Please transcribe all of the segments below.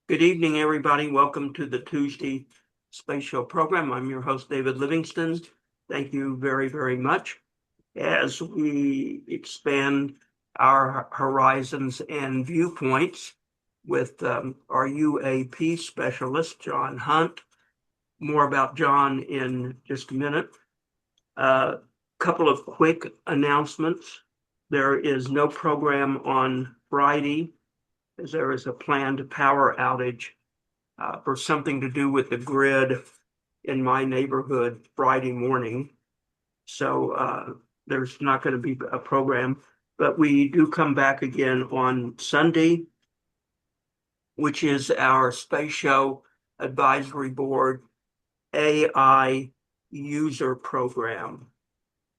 Good evening, everybody. Welcome to the Tuesday Space Show program. I'm your host, David Livingston. Thank you very, very much. As we expand our horizons and viewpoints with our UAP specialist, John Hunt. More about John in just a minute. A couple of quick announcements. There is no program on Friday, as there is a planned power outage for something to do with the grid in my neighborhood Friday morning. So there's not going to be a program, but we do come back again on Sunday, which is our Space Show Advisory Board AI user program,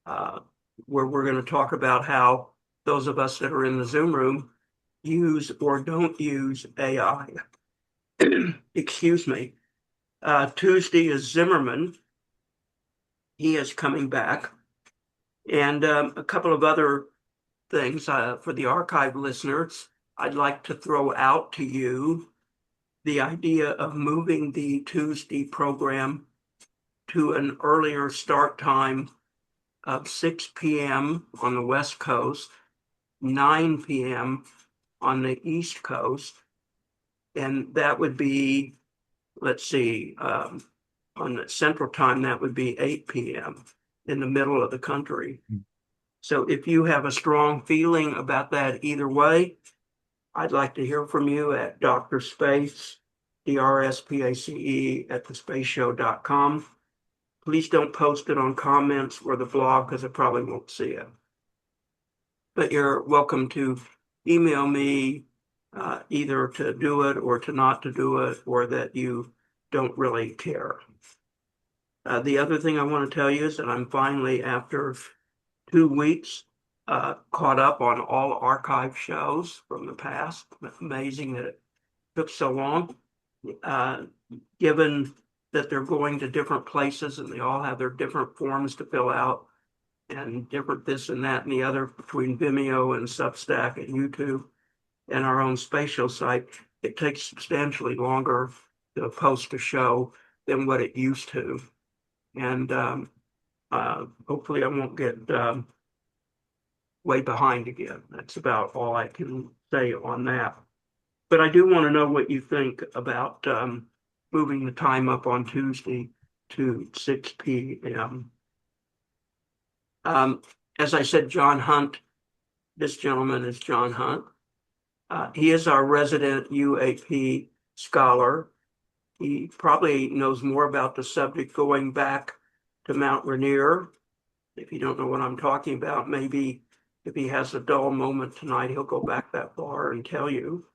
uh, where we're going to talk about how those of us that are in the Zoom room use or don't use AI. Excuse me. Tuesday is Zimmerman. He is coming back. And a couple of other things for the archive listeners. I'd like to throw out to you the idea of moving the Tuesday program to an earlier start time of 6 p.m. on the West Coast, 9 p.m. on the East Coast. And that would be, let's see, on the Central Time, that would be 8 p.m. in the middle of the country. So if you have a strong feeling about that either way, I'd like to hear from you at Dr. Space, DRSPACE at thespaceshow.com. Please don't post it on comments or the blog because I probably won't see it. But you're welcome to email me either to do it or to not to do it, or that you don't really care. The other thing I want to tell you is that I'm finally, after 2 weeks, caught up on all archive shows from the past. Amazing that it took so long. Given that they're going to different places and they all have their different forms to fill out and different this and that and the other between Vimeo and Substack and YouTube and our own spatial site, it takes substantially longer to post a show than what it used to. And hopefully I won't get way behind again. That's about all I can say on that. But I do want to know what you think about moving the time up on Tuesday to 6 p.m. As I said, John Hunt, this gentleman is John Hunt. He is our resident UAP scholar. He probably knows more about the subject going back to Mount Rainier. If you don't know what I'm talking about, maybe if he has a dull moment tonight, he'll go back that far and tell you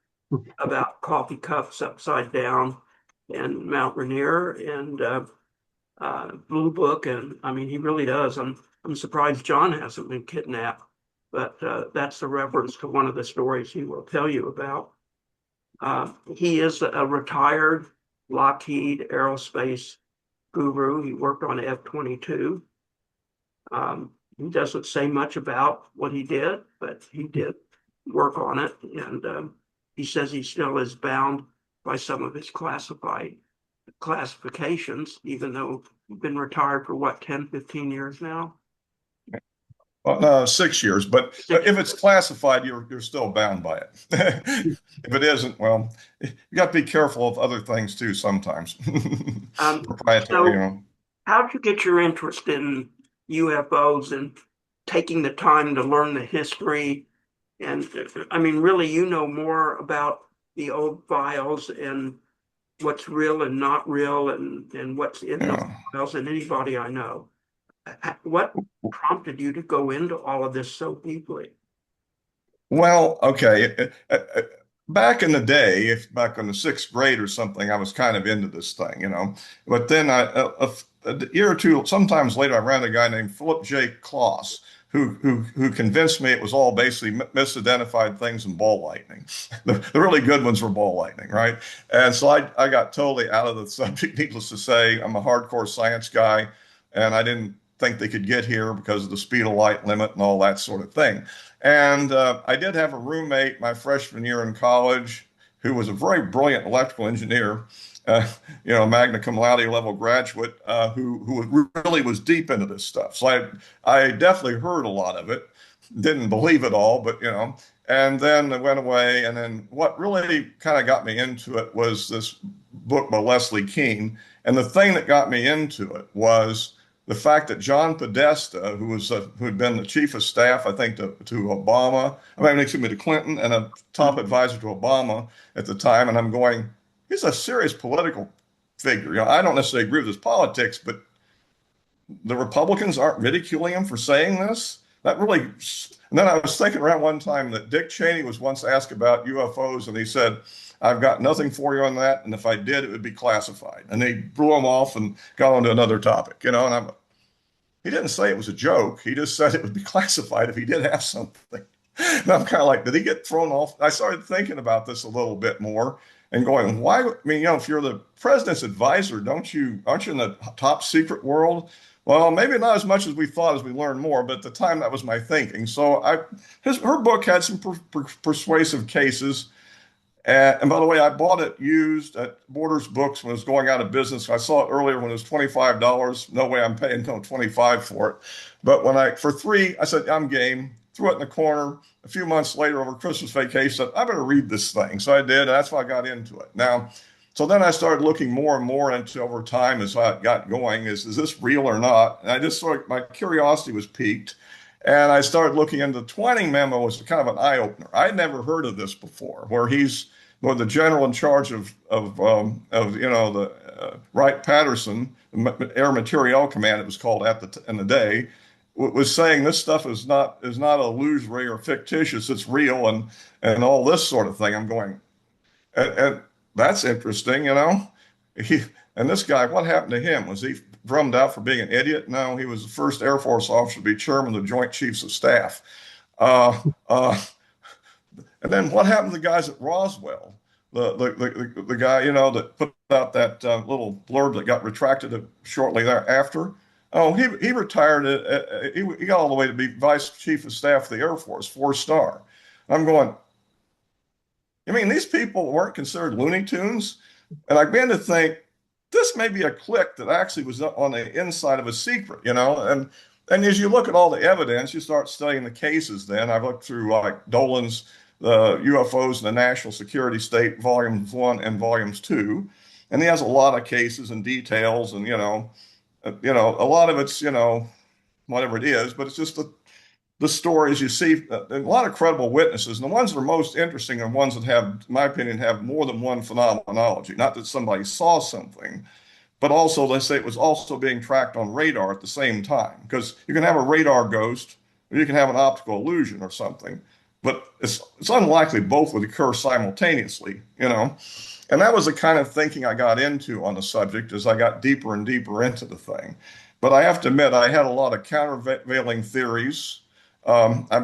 about coffee cups upside down and Mount Rainier and Blue Book. And I mean, he really does. I'm surprised John hasn't been kidnapped, but that's the reference to one of the stories he will tell you about. He is a retired Lockheed Aerospace guru. He worked on F-22. He doesn't say much about what he did, but he did work on it. And he says he still is bound by some of his classifications, even though he's been retired for what, 10, 15 years now? Well, no, 6 years, but Six. if it's classified, you're still bound by it. If it isn't, well, you got to be careful of other things too sometimes. Proprietary, So how'd you get your interest in UFOs and taking the time to learn the history? And I mean, really, you know more about the old files and what's real and not real and what's in those Yeah. files than anybody I know. What prompted you to go into all of this so deeply? Well, okay. Back in the day, if back in the sixth grade or something, I was kind of into this thing. But then a year or two, sometimes later, I ran a guy named Philip J. Kloss, who convinced me it was all basically misidentified things and ball lightning. The really good ones were ball lightning, right? And so I got totally out of the subject. Needless to say, I'm a hardcore science guy, and I didn't think they could get here because of the speed of light limit and all that sort of thing. And I did have a roommate my freshman year in college who was a very brilliant electrical engineer, uh, magna cum laude level graduate, who really was deep into this stuff. So I definitely heard a lot of it, didn't believe it all, but and then it went away. And then what really kind of got me into it was this book by Leslie Kean. And the thing that got me into it was the fact that John Podesta, who had been the chief of staff, I think, to Obama, excuse me, to Clinton, and a top advisor to Obama at the time, and I'm going, he's a serious political figure. I don't necessarily agree with his politics, but the Republicans aren't ridiculing him for saying this. That really. And then I was thinking around one time that Dick Cheney was once asked about UFOs, and he said, I've got nothing for you on that, and if I did, it would be classified. And they blew him off and got on to another topic, and he didn't say it was a joke. He just said it would be classified if he did have something. And I'm kind of like, did he get thrown off? I started thinking about this a little bit more and going, why? I mean, if you're the president's advisor, aren't you in the top secret world? Well, maybe not as much as we thought as we learned more, but at the time that was my thinking. So her book had some persuasive cases. And by the way, I bought it used at Borders Books when it was going out of business. I saw it earlier when it was $25. No way I'm paying no 25 for it. But for $3, I said, I'm game. Threw it in the corner. A few months later, over Christmas vacation, I better read this thing. So I did. And that's why I got into it. Now, so then I started looking more and more into over time as I got going, is this real or not? And I just my curiosity was piqued. And I started looking into the Twining memo was kind of an eye opener. I'd never heard of this before, where the general in charge of the Wright Patterson Air Materiel Command, it was called in the day, was saying this stuff is not illusory or fictitious. It's real and all this sort of thing. I'm going, and that's interesting, And this guy, what happened to him? Was he drummed out for being an idiot? No, he was the first Air Force officer to be chairman of the Joint Chiefs of Staff. Uh, uh, and then what happened to the guys at Roswell? The guy, that put out that little blurb that got retracted shortly thereafter. Oh, he retired. He got all the way to be vice chief of staff of the Air Force, 4-star. I'm going, you mean these people weren't considered Looney Tunes? And I began to think, this may be a clique that actually was on the inside of a secret, And as you look at all the evidence, you start studying the cases. Then I've looked through like Dolan's the UFOs in the National Security State, Volumes 1 and Volumes 2, and he has a lot of cases and details, and a lot of it's whatever it is, but it's just the stories you see, a lot of credible witnesses. And the ones that are most interesting are ones that have, in my opinion, have more than one phenomenology. Not that somebody saw something, but also they say it was also being tracked on radar at the same time. Because you can have a radar ghost, or you can have an optical illusion or something, but it's unlikely both would occur simultaneously, And that was the kind of thinking I got into on the subject as I got deeper and deeper into the thing. But I have to admit, I had a lot of countervailing theories. At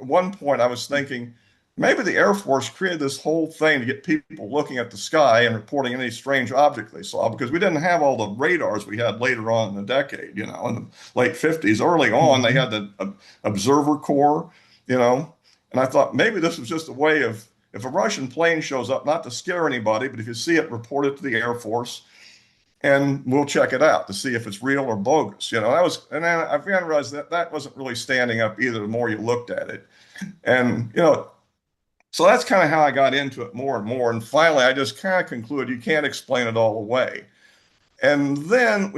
one point, I was thinking maybe the Air Force created this whole thing to get people looking at the sky and reporting any strange object they saw, because we didn't have all the radars we had later on in the decade, in the late 50s. Early on, they had the observer corps, and I thought maybe this was just a way of, if a Russian plane shows up, not to scare anybody, but if you see it, report it to the Air Force, and we'll check it out to see if it's real or bogus. And then I realized that wasn't really standing up either the more you looked at it. And, so that's kind of how I got into it more and more. And finally, I just kind of concluded you can't explain it all away. And then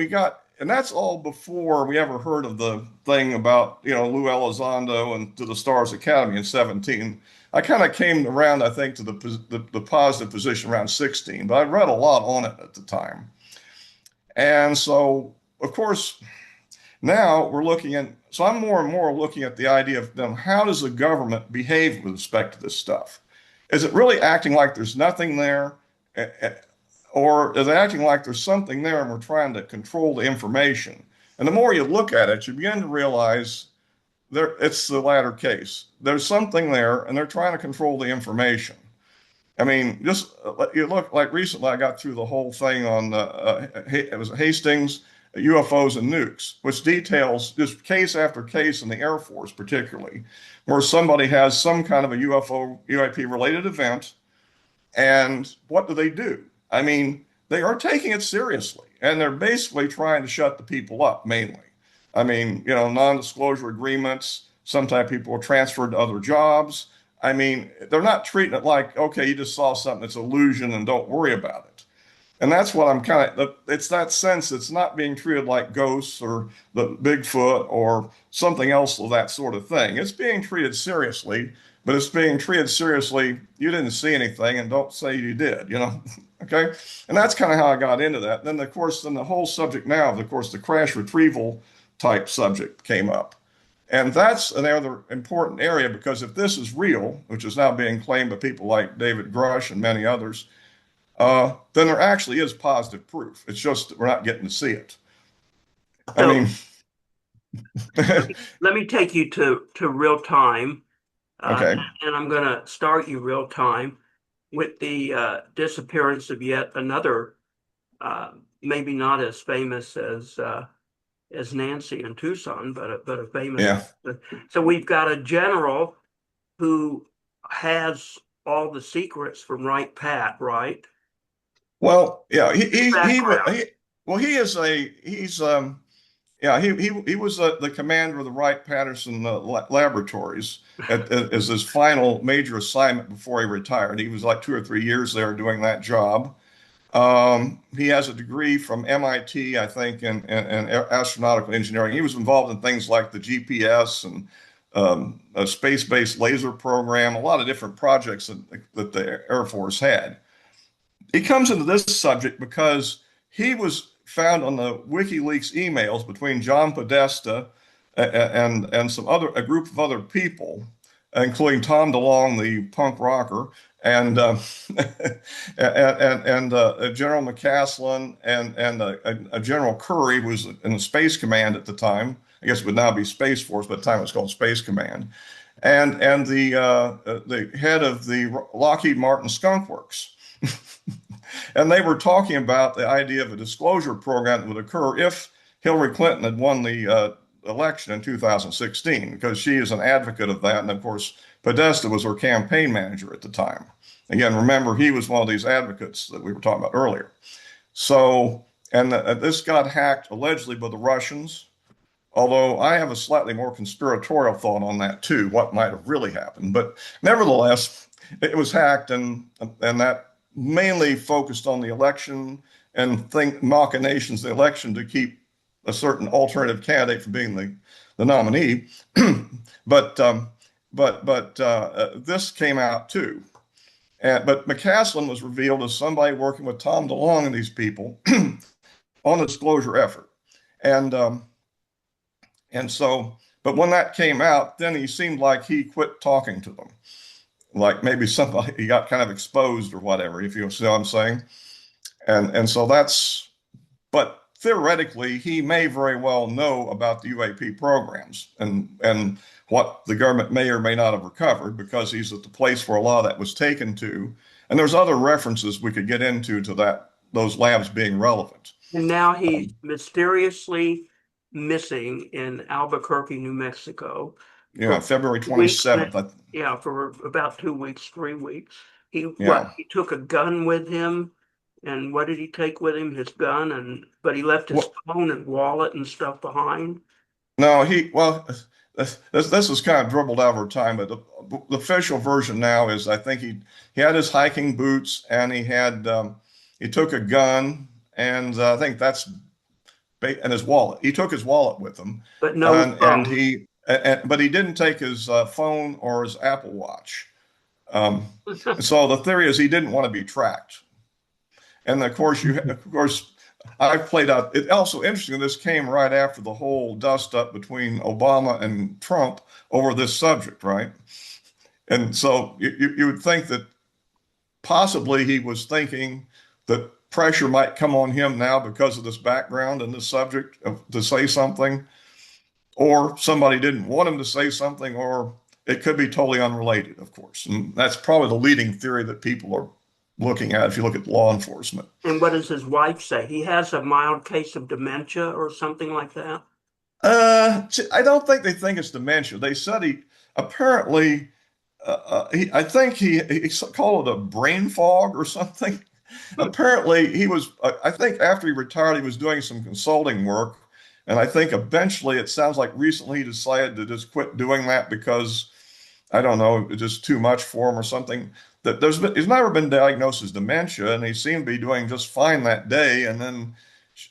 and that's all before we ever heard of the thing about, Lou Elizondo and to the Stars Academy in 17. I kind of came around, I think, to the positive position around 16, but I read a lot on it at the time. And so, of course, now so I'm more and more looking at the idea of then how does the government behave with respect to this stuff? Is it really acting like there's nothing there? Or is it acting like there's something there and we're trying to control the information? And the more you look at it, you begin to realize it's the latter case. There's something there and they're trying to control the information. I mean, just you look like recently, I got through the whole thing on it was Hastings, UFOs and nukes, which details just case after case in the Air Force, particularly, where somebody has some kind of a UFO UAP related event, And what do? I mean, they are taking it seriously, and they're basically trying to shut the people up mainly. I mean, non-disclosure agreements. Sometimes people are transferred to other jobs. I mean, they're not treating it like, okay, you just saw something that's illusion and don't worry about it. And that's what I'm it's that sense it's not being treated like ghosts or the Bigfoot or something else of that sort of thing. It's being treated seriously, but it's being treated seriously. You didn't see anything and don't say you did. Okay. And that's kind of how I got into that. Then, of course, then the whole subject now, of course, the crash retrieval type subject came up. And that's another important area because if this is real, which is now being claimed by people like David Grush and many others, then there actually is positive proof. It's just that we're not getting to see it. I So mean, let me take you to real time, uh, okay, and I'm going to start you real time with the disappearance of yet another, maybe not as famous as Nancy in Tucson, but a famous. yeah. So we've got a general who has all the secrets from Wright Pat, right? Well, yeah, His background. well, yeah, he was the commander of the Wright-Patterson laboratories as his final major assignment before he retired. He was like 2 or 3 years there doing that job. He has a degree from MIT, I think, in astronautical engineering. He was involved in things like the GPS and a space-based laser program, a lot of different projects that the Air Force had. He comes into this subject because he was found on the WikiLeaks emails between John Podesta and a group of other people, including Tom DeLonge, the punk rocker, and General McCaslin and a General Curry who was in the Space Command at the time. I guess it would now be Space Force, but at the time it was called Space Command, and the head of the Lockheed Martin Skunk Works. And they were talking about the idea of a disclosure program that would occur if Hillary Clinton had won the election in 2016, because she is an advocate of that. And of course, Podesta was her campaign manager at the time. Again, remember, he was one of these advocates that we were talking about earlier. So, and this got hacked allegedly by the Russians, although I have a slightly more conspiratorial thought on that too, what might have really happened. But nevertheless, it was hacked, and that mainly focused on the election and machinations of the election to keep a certain alternative candidate from being the nominee. but this came out too. But McCaslin was revealed as somebody working with Tom DeLonge and these people on a disclosure effort. And but when that came out, then he seemed like he quit talking to them. Like maybe somebody he got kind of exposed or whatever, if you see what I'm saying. And so but theoretically, he may very well know about the UAP programs and what the government may or may not have recovered because he's at the place where a lot of that was taken to. And there's other references we could get into to those labs being relevant. And now he's mysteriously missing in Albuquerque, New Mexico for February weeks. 27th. Yeah, for about 2 weeks, 3 weeks. Yeah. He took a gun with him, and what did he take with him? His gun, but he left his Well, phone and wallet and stuff behind. no, this was kind of dribbled over time, but the official version now is I think he had his hiking boots and he took a gun and I think and his wallet. He took his wallet with him, But no and phone. but he didn't take his phone or his Apple Watch. Um, so the theory is he didn't want to be tracked. And of course, I've played out. It's also interesting. This came right after the whole dust up between Obama and Trump over this subject, right? And so you would think that possibly he was thinking that pressure might come on him now because of this background and this subject to say something, or somebody didn't want him to say something, or it could be totally unrelated, of course. And that's probably the leading theory that people are looking at if you look at law enforcement. And what does his wife say? He has a mild case of dementia or something like that. I don't think they think it's dementia. They said he apparently I think he called it a brain fog or something. Apparently, he was, I think after he retired, he was doing some consulting work. And I think eventually it sounds like recently he decided to just quit doing that because I don't know, it was just too much for him or something. He's never been diagnosed as dementia, and he seemed to be doing just fine that day. And then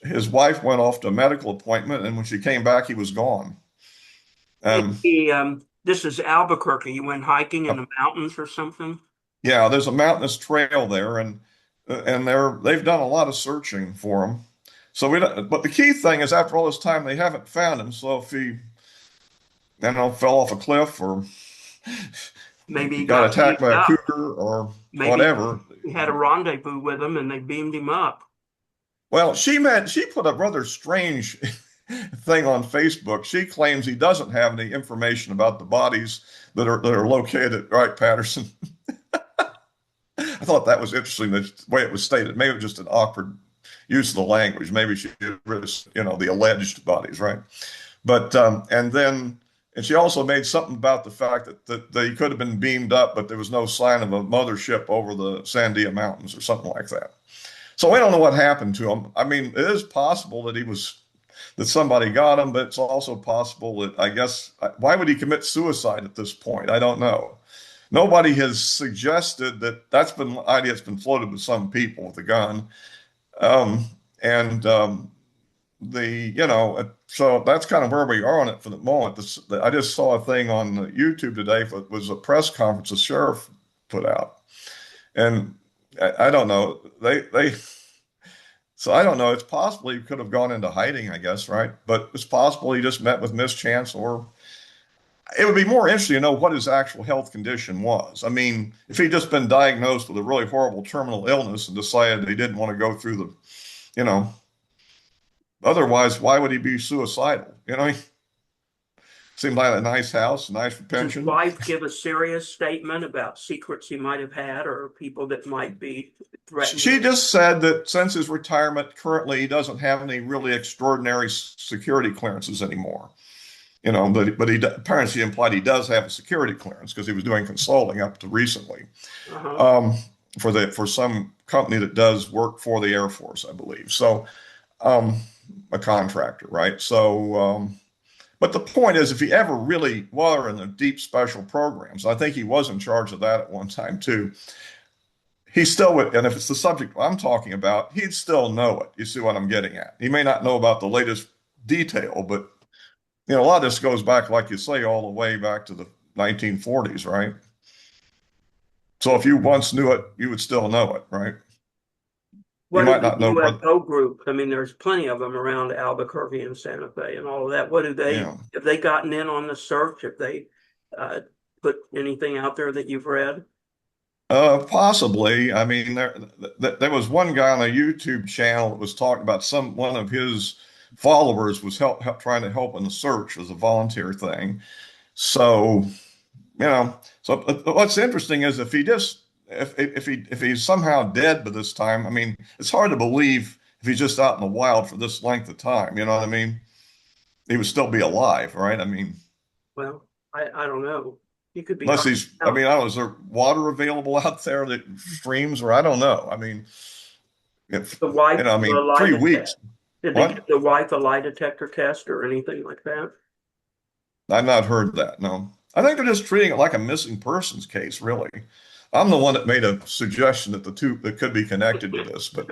his wife went off to a medical appointment, and when she came back, he was gone. Um, This is Albuquerque. You went hiking in the mountains or something? yeah, there's a mountainous trail there, and they've done a lot of searching for him. So we don't, but the key thing is after all this time they haven't found him. So if he, I don't know, fell off a cliff or Maybe he got got beamed attacked by a up. cougar or Maybe whatever. he had a rendezvous with him and they beamed him up. Well, she put a rather strange thing on Facebook. She claims he doesn't have any information about the bodies that are located at Wright Patterson. I thought that was interesting the way it was stated. Maybe it was just an awkward use of the language. Maybe she did, the alleged bodies, right? But and she also made something about the fact that they could have been beamed up, but there was no sign of a mothership over the Sandia Mountains or something like that. So we don't know what happened to him. I mean, it is possible that somebody got him, but it's also possible that I guess why would he commit suicide at this point? I don't know. Nobody has suggested that that's been an idea that's been floated with some people with a gun. Um, and so that's kind of where we are on it for the moment. I just saw a thing on YouTube today. It was a press conference the sheriff put out, and I don't know. So I don't know. It's possible he could have gone into hiding, I guess, right? But it's possible he just met with mischance, or it would be more interesting to know what his actual health condition was. I mean, if he'd just been diagnosed with a really horrible terminal illness and decided he didn't want to go through you know, otherwise, why would he be suicidal? He seemed like a nice house, nice for Does his pension. wife give a serious statement about secrets he might have had or people that might be threatening? She just said that since his retirement, currently he doesn't have any really extraordinary security clearances anymore. But apparently she implied he does have a security clearance because he was doing consulting up to recently Uh-huh. um, for some company that does work for the Air Force, I believe. So a contractor, right? But the point is, if he ever really were in the deep special programs, I think he was in charge of that at one time too. He still would, and if it's the subject I'm talking about, he'd still know it. You see what I'm getting at? He may not know about the latest detail, but a lot of this goes back, like you say, all the way back to the 1940s, right? So if you once knew it, you would still know it, right? You What do might the not know what, UFO group? I mean, there's plenty of them around Albuquerque and Santa Fe and all of that. What do they, yeah. have they gotten in on the search? Have they uh, put anything out there that you've read? Possibly. I mean, there was one guy on a YouTube channel that was talking about one of his followers was trying to help in the search as a volunteer thing. So, what's interesting is if he's somehow dead by this time, I mean, it's hard to believe if he's just out in the wild for this length of time. You know what I mean? He would still be alive, right? I mean, Well, I don't know. He could be unless hard I out. mean, I don't know, is there water available out there that streams, or I don't know. I mean, if The wife I a mean, lie 3 weeks. detector. Did they give What? the wife a lie detector test or anything like that? I've not heard that. No, I think they're just treating it like a missing persons case. Really, I'm the one that made a suggestion that the two that could be connected to this, but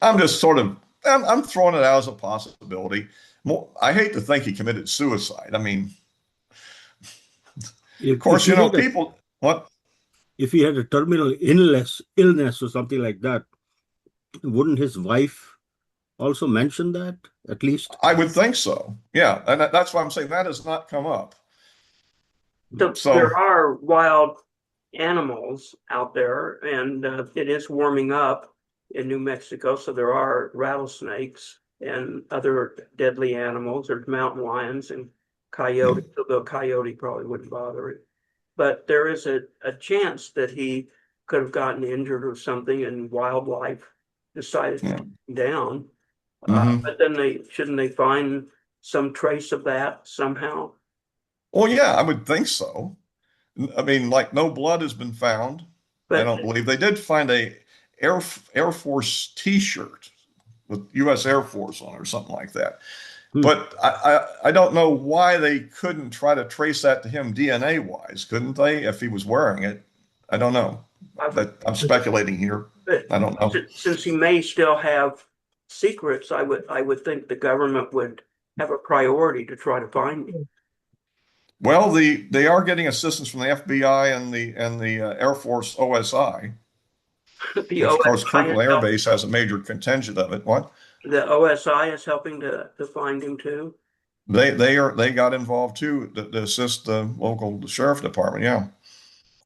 I'm just sort of I'm throwing it out as a possibility. I hate to think he committed suicide. I mean, of If course, he had a people. What? if he had a terminal illness or something like that, wouldn't his wife also mention that at least? I would think so. Yeah, and that's why I'm saying that has not come up. So So there are wild animals out there, and it is warming up in New Mexico. So there are rattlesnakes and other deadly animals. There's mountain lions and yeah, coyotes, although coyote probably wouldn't bother it. But there is a chance that he could have gotten injured or something, and wildlife decided to yeah. take him down. Hmm. But then shouldn't they find some trace of that somehow? Well, yeah, I would think so. I mean, like no blood has been found. I But don't believe they did find a Air Force T-shirt with U.S. Air Force on it or something like that. Hmm. But I don't know why they couldn't try to trace that to him DNA wise, couldn't they? If he was wearing it, I don't know. I've, That I'm speculating here. but I don't know. since he may still have secrets, I would think the government would have a priority to try to find him. Well, they are getting assistance from the FBI and the Air Force OSI, The which of course OSI is Kirkland Air help, Base has a major contingent of it. What? the OSI is helping to find him too. They got involved too to assist the local sheriff department. Yeah.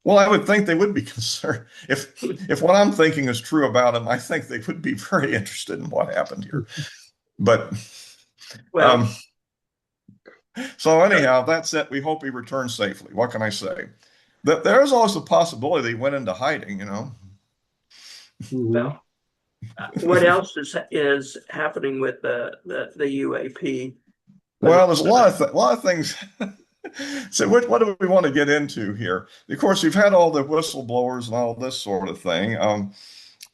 Well, I would think they would be concerned if what I'm thinking is true about them. I think they would be very interested in what happened here. But Well, um, so anyhow, that's it. We hope he returns safely. What can I say? There is also a possibility that he went into hiding. Mhm. well, what else is happening with the UAP? Well, there's a lot of things. So what do we want to get into here? Of course, you've had all the whistleblowers and all this sort of thing.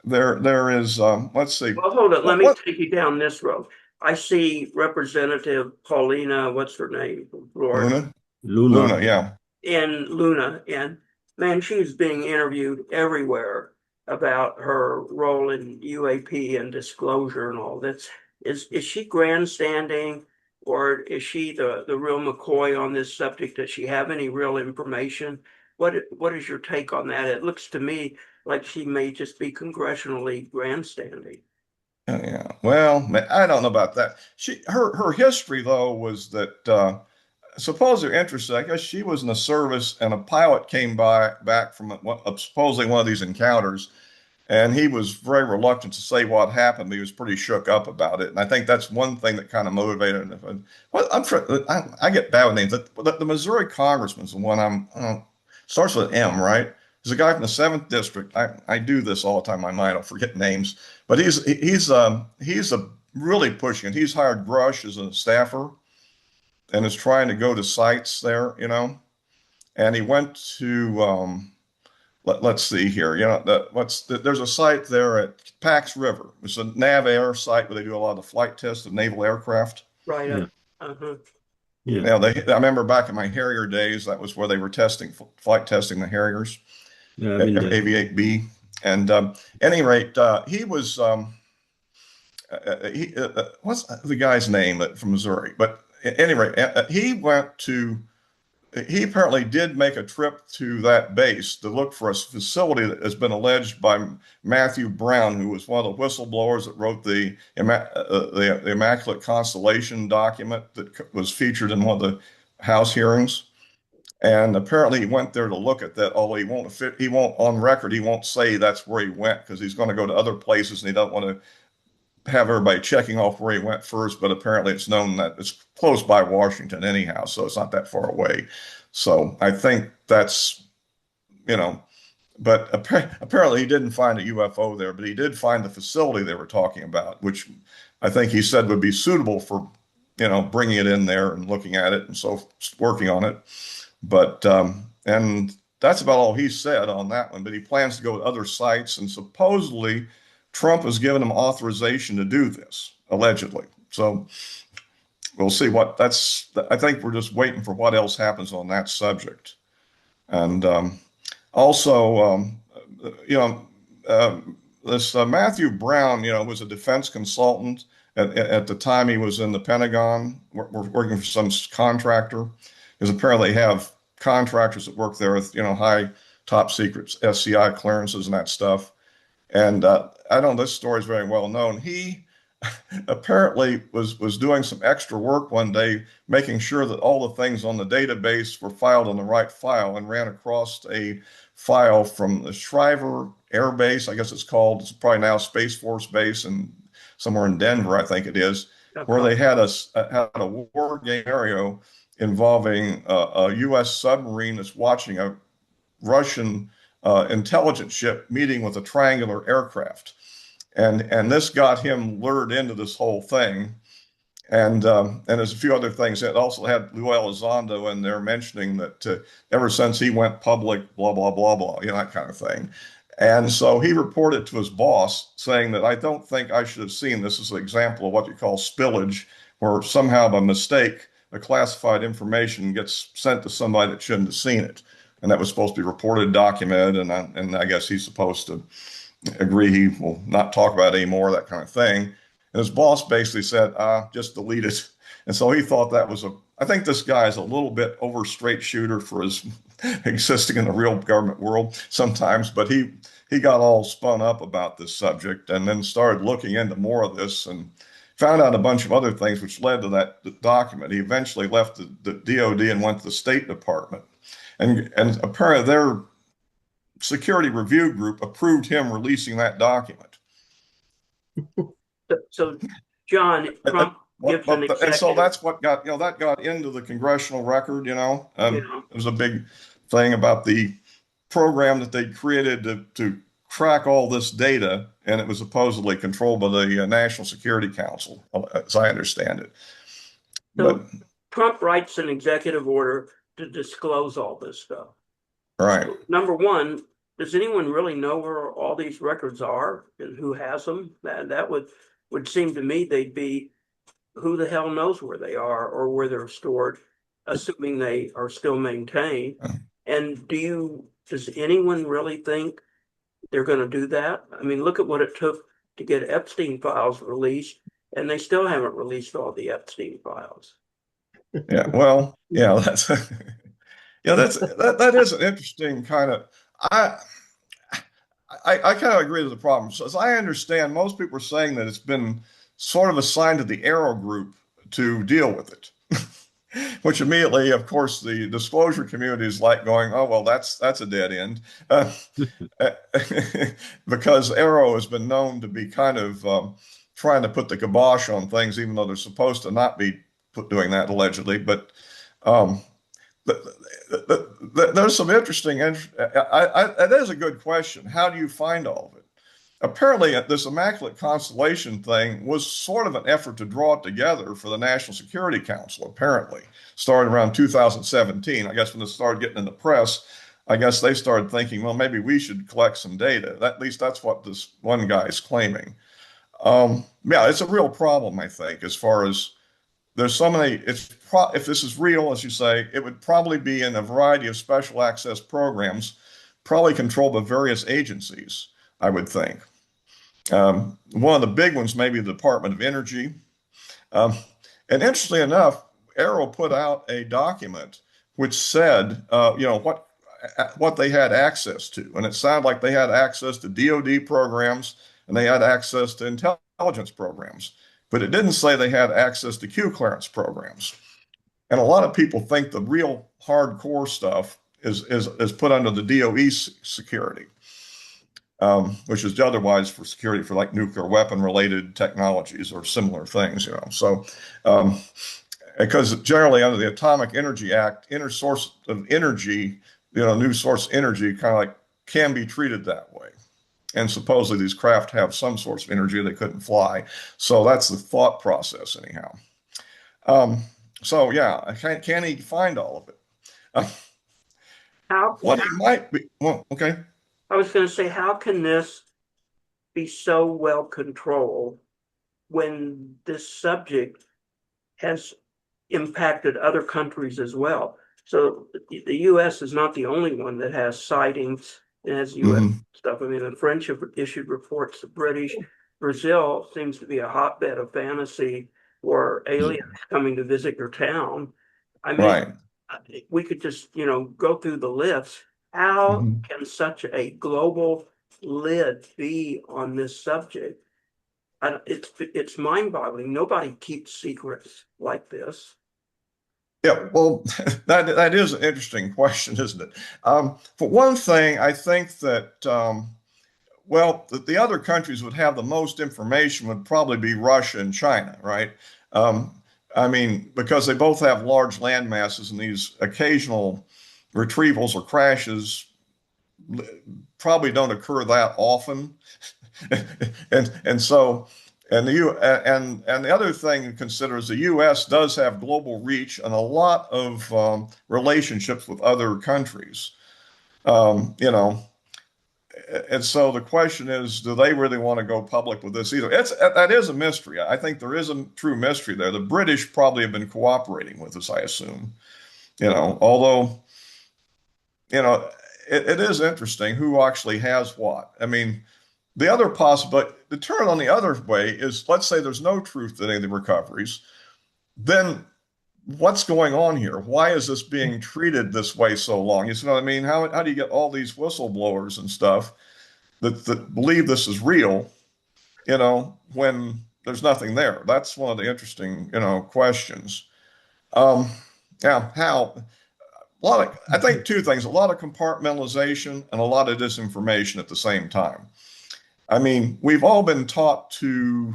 There is let's see. Well, hold it. Let me What take you down this road. I see Representative Paulina, what's her name from Florida, Luna? Luna. Luna, yeah. in Luna, and man, she's being interviewed everywhere about her role in UAP and disclosure and all this. Is she grandstanding, or is she the real McCoy on this subject? Does she have any real information? What is your take on that? It looks to me like she may just be congressionally grandstanding. Yeah. Well, I don't know about that. Her history though was that suppose they're interested. I guess she was in the service, and a pilot came back from supposedly one of these encounters, and he was very reluctant to say what happened. He was pretty shook up about it, and I think that's one thing that kind of motivated him. Well, I get bad with names. The Missouri congressman's the one starts with M, right? There's a guy from the seventh district. I do this all the time. My mind, I'll forget names, but he's a really pushing it. He's hired Grush as a staffer and is trying to go to sites there. And he went to let's see here. There's a site there at Pax River. It's a Nav Air site where they do a lot of the flight tests of naval aircraft. Right. Yeah. Uh-huh. Yeah. I remember back in my Harrier days, that was where they were flight testing the Harriers, Yeah. I've been there. AV-8B. And any rate, he was what's the guy's name from Missouri? But at any rate, he apparently did make a trip to that base to look for a facility that has been alleged by Matthew Brown, who was one of the whistleblowers that wrote the Immaculate Constellation document that was featured in one of the House hearings. And apparently he went there to look at that, although he won't on record, he won't say that's where he went because he's going to go to other places and he doesn't want to have everybody checking off where he went first, but apparently it's known that it's close by Washington anyhow, so it's not that far away. So I think that's, you know, but apparently he didn't find a UFO there, but he did find the facility they were talking about, which I think he said would be suitable for, bringing it in there and looking at it and so working on it. But, and that's about all he said on that one, but he plans to go to other sites and supposedly Trump has given him authorization to do this, allegedly. So we'll see I think we're just waiting for what else happens on that subject. And also, you know, uh, this Matthew Brown, was a defense consultant at the time he was in the Pentagon, working for some contractor, because apparently they have contractors that work there with, high top secrets, SCI clearances and that stuff. And I don't know, this story is very well known. He apparently was doing some extra work one day, making sure that all the things on the database were filed on the right file, and ran across a file from the Shriver Air Base, I guess it's called. It's probably now Space Force Base, and somewhere in Denver, I think it is, where they had a war game scenario involving a U.S. submarine that's watching a Russian intelligence ship meeting with a triangular aircraft. And this got him lured into this whole thing. And there's a few other things. It also had Lou Elizondo in there mentioning that ever since he went public, blah, blah, blah, blah, that kind of thing. And so he reported to his boss saying that I don't think I should have seen this as an example of what you call spillage, where somehow by mistake, a classified information gets sent to somebody that shouldn't have seen it. And that was supposed to be reported, documented, and I guess he's supposed to agree he will not talk about it anymore, that kind of thing. And his boss basically said, just delete it. And so he thought that was I think this guy is a little bit over straight shooter for his existing in the real government world sometimes, but he got all spun up about this subject and then started looking into more of this and found out a bunch of other things which led to that document. He eventually left the DOD and went to the State Department. And apparently their security review group approved him releasing that document. So, John, Trump gives an executive. And so that's what got, that got into the congressional record, It was a big thing about the program that they created to track all this data, and it was supposedly controlled by the National Security Council, as I understand it. So Trump writes an executive order to disclose all this stuff. Right. So, number one, does anyone really know where all these records are and who has them? That would seem to me they'd be, who the hell knows where they are or where they're stored, assuming they are still maintained. And does anyone really think they're going to do that? I mean, look at what it took to get Epstein files released, and they still haven't released all the Epstein files. Yeah, well, yeah, that is an interesting kind of. I kind of agree with the problem. So as I understand, most people are saying that it's been sort of assigned to the Arrow Group to deal with it, which immediately, of course, the disclosure community is like going, "Oh well, that's a dead end," because Arrow has been known to be kind of trying to put the kibosh on things, even though they're supposed to not be doing that allegedly. But there's some interesting. That is a good question. How do you find all of it? Apparently, this Immaculate Constellation thing was sort of an effort to draw it together for the National Security Council, apparently, started around 2017. I guess when it started getting in the press, I guess they started thinking, well, maybe we should collect some data. At least that's what this one guy is claiming. Yeah, it's a real problem, I think, as far as there's so many. If this is real, as you say, it would probably be in a variety of special access programs, probably controlled by various agencies, I would think. One of the big ones may be the Department of Energy. And interestingly enough, Arrow put out a document which said, what they had access to. And it sounded like they had access to DOD programs and they had access to intelligence programs. But it didn't say they had access to Q clearance programs. And a lot of people think the real hardcore stuff is put under the DOE security. Which is otherwise for security for like nuclear weapon related technologies or similar things, So, because generally under the Atomic Energy Act, inner source of energy, new source energy kind of like can be treated that way. And supposedly these craft have some source of energy they couldn't fly. So that's the thought process anyhow. So yeah, can he find all of it? What he might be, well, okay. I was going to say, how can this be so well controlled when this subject has impacted other countries as well? So the U.S. is not the only one that has sightings and has U.S. stuff. I mean, the French have issued reports, the British, Brazil seems to be a hotbed of fantasy or aliens coming to visit your town. I mean, we could just, go through the list. How can such a global lid be on this subject? It's mind-boggling. Nobody keeps secrets like this. Yeah, well, that is an interesting question, isn't it? For one thing, I think that that the other countries would have the most information would probably be Russia and China, right? I mean, because they both have large land masses, and these occasional retrievals or crashes probably don't occur that often. and so And the other thing to consider is the U.S. does have global reach and a lot of relationships with other countries. You know, and so the question is, do they really want to go public with this either? That is a mystery. I think there is a true mystery there. The British probably have been cooperating with us, I assume. Although, you know, it is interesting who actually has what. I mean, the other possibility, the turn on the other way is, let's say there's no truth to any of the recoveries, then what's going on here? Why is this being treated this way so long? You see what I mean? How do you get all these whistleblowers and stuff that believe this is real, when there's nothing there? That's one of the interesting, questions. Um, yeah, I think two things, a lot of compartmentalization and a lot of disinformation at the same time. I mean, we've all been taught to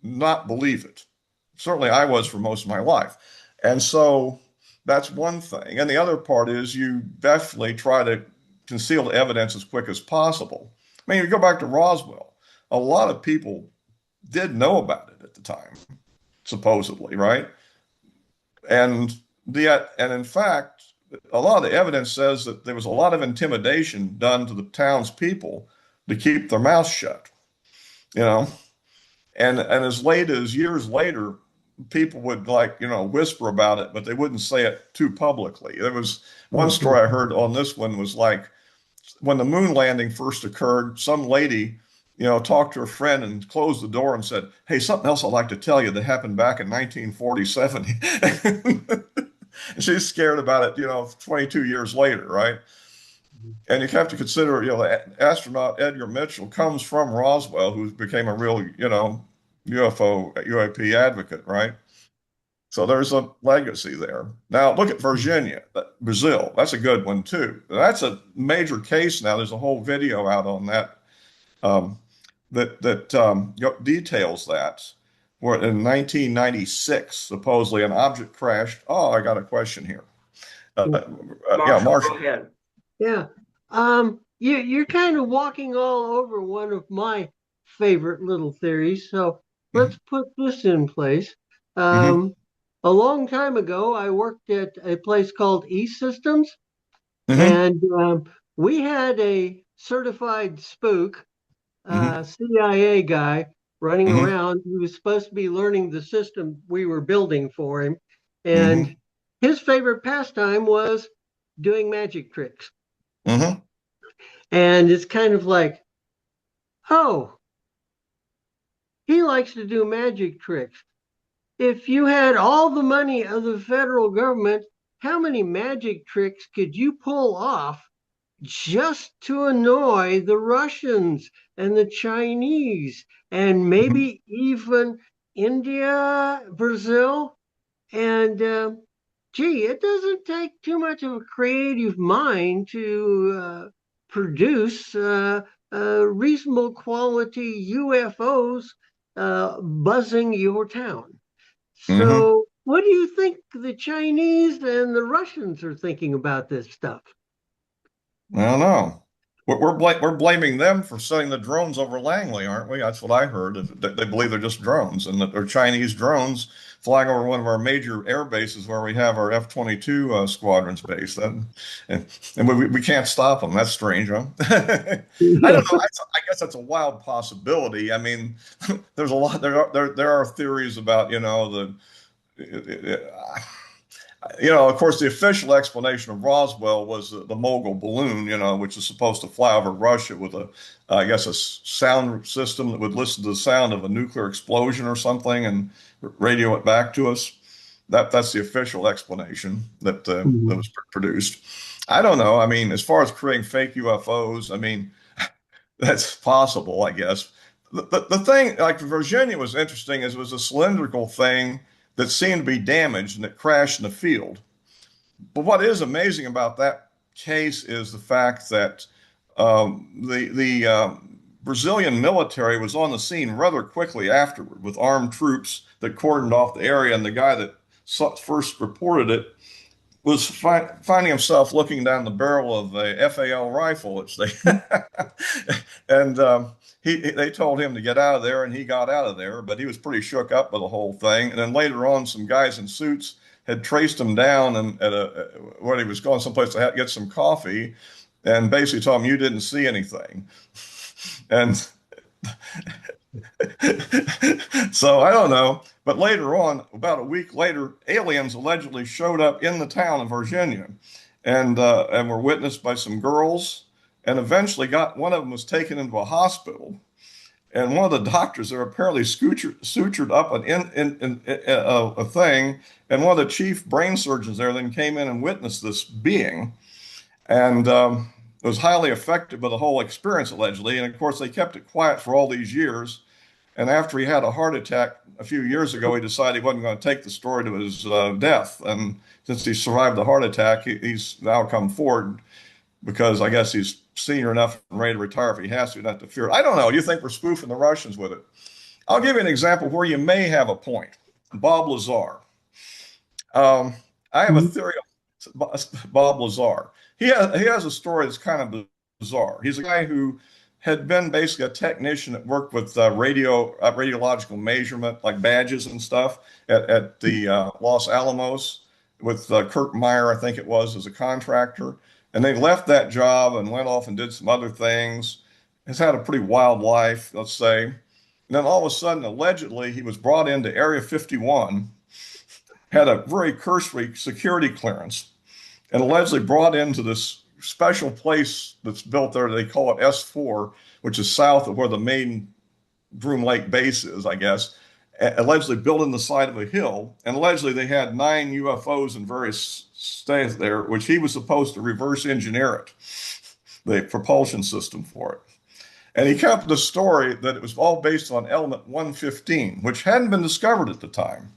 not believe it. Certainly I was for most of my life. And so that's one thing. And the other part is you definitely try to conceal the evidence as quick as possible. I mean, you go back to Roswell, a lot of people did know about it at the time, supposedly, right? And and in fact, a lot of the evidence says that there was a lot of intimidation done to the townspeople to keep their mouths shut, you know. And as late as years later, people would whisper about it, but they wouldn't say it too publicly. There was one story I heard on this one was like when the moon landing first occurred, some lady, talked to her friend and closed the door and said, "Hey, something else I'd like to tell you that happened back in 1947." And she's scared about it, 22 years later, right? And you have to consider, the astronaut Edgar Mitchell comes from Roswell, who became a real, UFO, UAP advocate, right? So there's a legacy there. Now look at Virginia, Brazil. That's a good one too. That's a major case now. There's a whole video out on that details that. Where in 1996, supposedly an object crashed. Oh, I got a question here. Yeah, Marshall, Marshall. go ahead. Yeah. You're kind of walking all over one of my favorite little theories. So let's put this in place. Mm-hmm. A long time ago, I worked at a place called E-Systems, Mm-hmm. and we had a certified spook, Mm-hmm. CIA guy running Mm-hmm. around. He was supposed to be learning the system we were building for him. And Mm-hmm. his favorite pastime was doing magic tricks. Mm-hmm. And it's kind of like, oh, he likes to do magic tricks. If you had all the money of the federal government, how many magic tricks could you pull off just to annoy the Russians and the Chinese and Mm-hmm. maybe even India, Brazil? And gee, it doesn't take too much of a creative mind to produce reasonable quality UFOs buzzing your town. Mm-hmm. So, what do you think the Chinese and the Russians are thinking about this stuff? I don't know. We're blaming them for sending the drones over Langley, aren't we? That's what I heard. They believe they're just drones and that they're Chinese drones flying over one of our major air bases where we have our F-22 squadrons based. And we can't stop them. That's strange, huh? I don't know. I guess that's a wild possibility. I mean, there's a lot. There are theories about of course, the official explanation of Roswell was the mogul balloon, which is supposed to fly over Russia with I guess, a sound system that would listen to the sound of a nuclear explosion or something and radio it back to us. That's the official explanation that was produced. I don't know. I mean, as far as creating fake UFOs, I mean, that's possible, I guess. The thing, like Virginia, was interesting is it was a cylindrical thing that seemed to be damaged and it crashed in the field. But what is amazing about that case is the fact that the Brazilian military was on the scene rather quickly afterward with armed troops that cordoned off the area, and the guy that first reported it was finding himself looking down the barrel of a FAL rifle, which they and they told him to get out of there, and he got out of there. But he was pretty shook up by the whole thing. And then later on, some guys in suits had traced him down and at where he was going someplace to get some coffee, and basically told him, "You didn't see anything." And so I don't know. But later on, about a week later, aliens allegedly showed up in the town of Virginia, and were witnessed by some girls, and eventually got one of them was taken into a hospital, and one of the doctors there apparently sutured up a thing, and one of the chief brain surgeons there then came in and witnessed this being, and was highly affected by the whole experience allegedly, and of course they kept it quiet for all these years. And after he had a heart attack a few years ago, he decided he wasn't going to take the story to his death. And since he survived the heart attack, he's now come forward because I guess he's senior enough and ready to retire if he has to, not to fear. I don't know. You think we're spoofing the Russians with it? I'll give you an example where you may have a point. Bob Lazar. I have a theory of Bob Lazar. He has a story that's kind of bizarre. He's a guy who had been basically a technician that worked with radiological measurement, like badges and stuff, at the Los Alamos with Kurt Meyer, I think it was, as a contractor. And they left that job and went off and did some other things. Has had a pretty wild life, let's say. And then all of a sudden, allegedly, he was brought into Area 51, had a very cursory security clearance, and allegedly brought into this special place that's built there. They call it S4, which is south of where the main Groom Lake base is, I guess. Allegedly built in the side of a hill, and allegedly they had 9 UFOs in various states there, which he was supposed to reverse engineer it, the propulsion system for it. And he kept the story that it was all based on element 115, which hadn't been discovered at the time.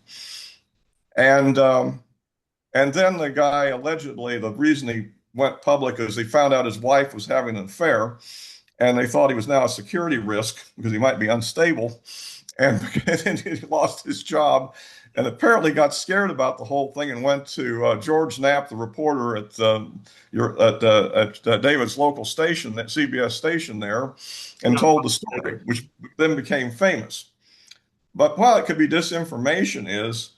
And then the guy allegedly, the reason he went public is they found out his wife was having an affair, and they thought he was now a security risk because he might be unstable, and he lost his job, and apparently got scared about the whole thing and went to George Knapp, the reporter at David's local station, that CBS station there, and told the story, which then became famous. But while it could be disinformation, is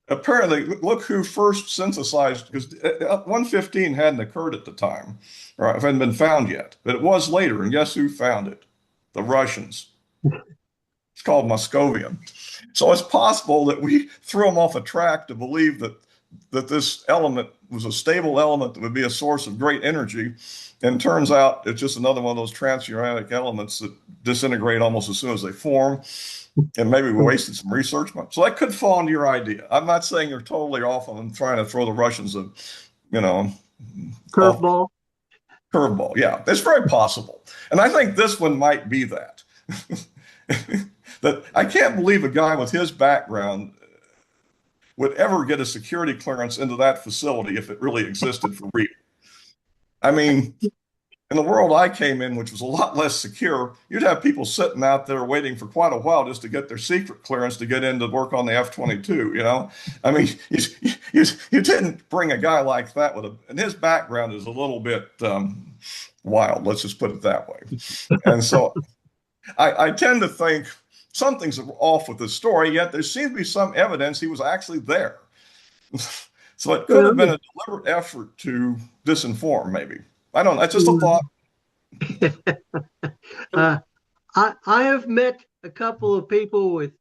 apparently, look who first synthesized, because 115 hadn't occurred at the time, or it hadn't been found yet, but it was later. And guess who found it? The Russians. It's called Moscovium. So it's possible that we threw them off a track to believe that this element was a stable element that would be a source of great energy. And turns out it's just another one of those transuranic elements that disintegrate almost as soon as they form. And maybe we wasted some research. So that could fall into your idea. I'm not saying you're totally off on trying to throw the Russians a, curveball. Curveball, yeah, it's very possible. And I think this one might be that. That I can't believe a guy with his background would ever get a security clearance into that facility if it really existed for real. I mean, in the world I came in, which was a lot less secure, you'd have people sitting out there waiting for quite a while just to get their secret clearance to get in to work on the F-22, I mean, you didn't bring a guy like that and his background is a little bit wild, let's just put it that way. And so I tend to think something's off with the story, yet there seems to be some evidence he was actually there. So it could have been a deliberate effort to disinform, maybe. I don't know. That's just a thought. I have met a couple of people with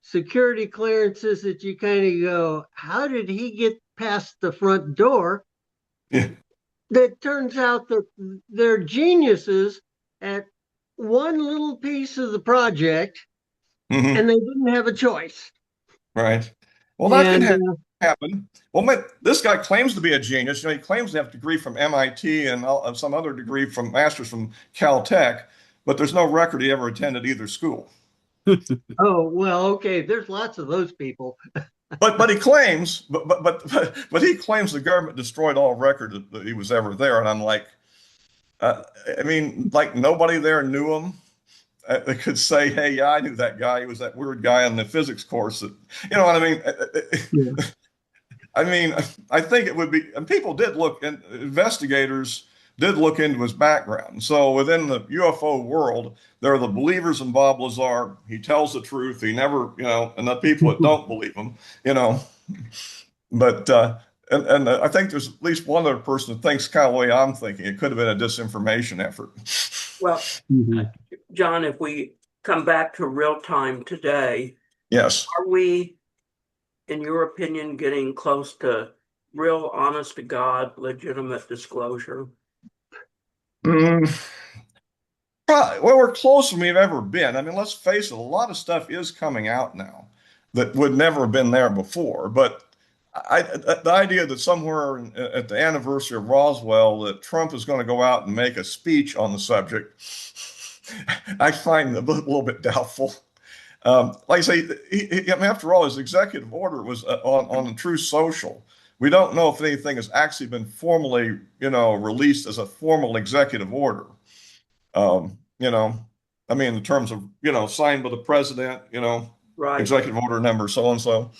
security clearances that you kind of go, how did he get past the front door? Yeah. That turns out that they're geniuses at one little piece of the project, and they didn't have a choice. Right. Well, that can happen. Well, this guy claims to be a genius. He claims to have a degree from MIT and some other degree from master's from Caltech, but there's no record he ever attended either school. Oh, well, okay. There's lots of those people. But he claims, but he claims the government destroyed all record that he was ever there. And I'm like, I mean, like nobody there knew him. They could say, hey, yeah, I knew that guy. He was that weird guy in the physics course. You know what I mean? I mean, I think it would be, and people did look, and investigators did look into his background. So within the UFO world, there are the believers in Bob Lazar. He tells the truth. He never, and the people that don't believe him, you know. But and I think there's at least one other person that thinks kind of the way I'm thinking. It could have been a disinformation effort. Well, Mhm. John, if we come back to real time today, Yes. are we, in your opinion, getting close to real, honest to God, legitimate disclosure? Mm, well, we're closer than we've ever been. I mean, let's face it, a lot of stuff is coming out now that would never have been there before. But the idea that somewhere at the anniversary of Roswell that Trump is going to go out and make a speech on the subject, I find a little bit doubtful. Like I say, I mean, after all, his executive order was on the Truth Social. We don't know if anything has actually been formally, released as a formal executive order. You know, I mean, in terms of, signed by the president, Right. executive order number so and so.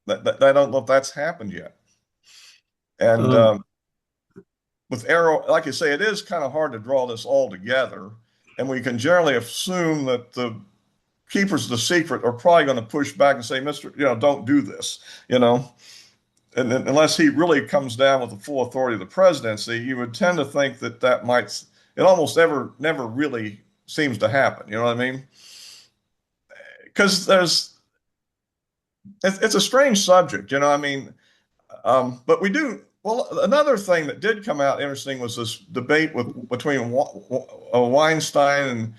I don't know if that's happened yet. And Um, with Arrow, like I say, it is kind of hard to draw this all together. And we can generally assume that the keepers of the secret are probably going to push back and say, Mr., don't do this, And unless he really comes down with the full authority of the presidency, you would tend to think that might, it almost never really seems to happen. You know what I mean? Because it's a strange subject, I mean, but we do. Well, another thing that did come out interesting was this debate between Weinstein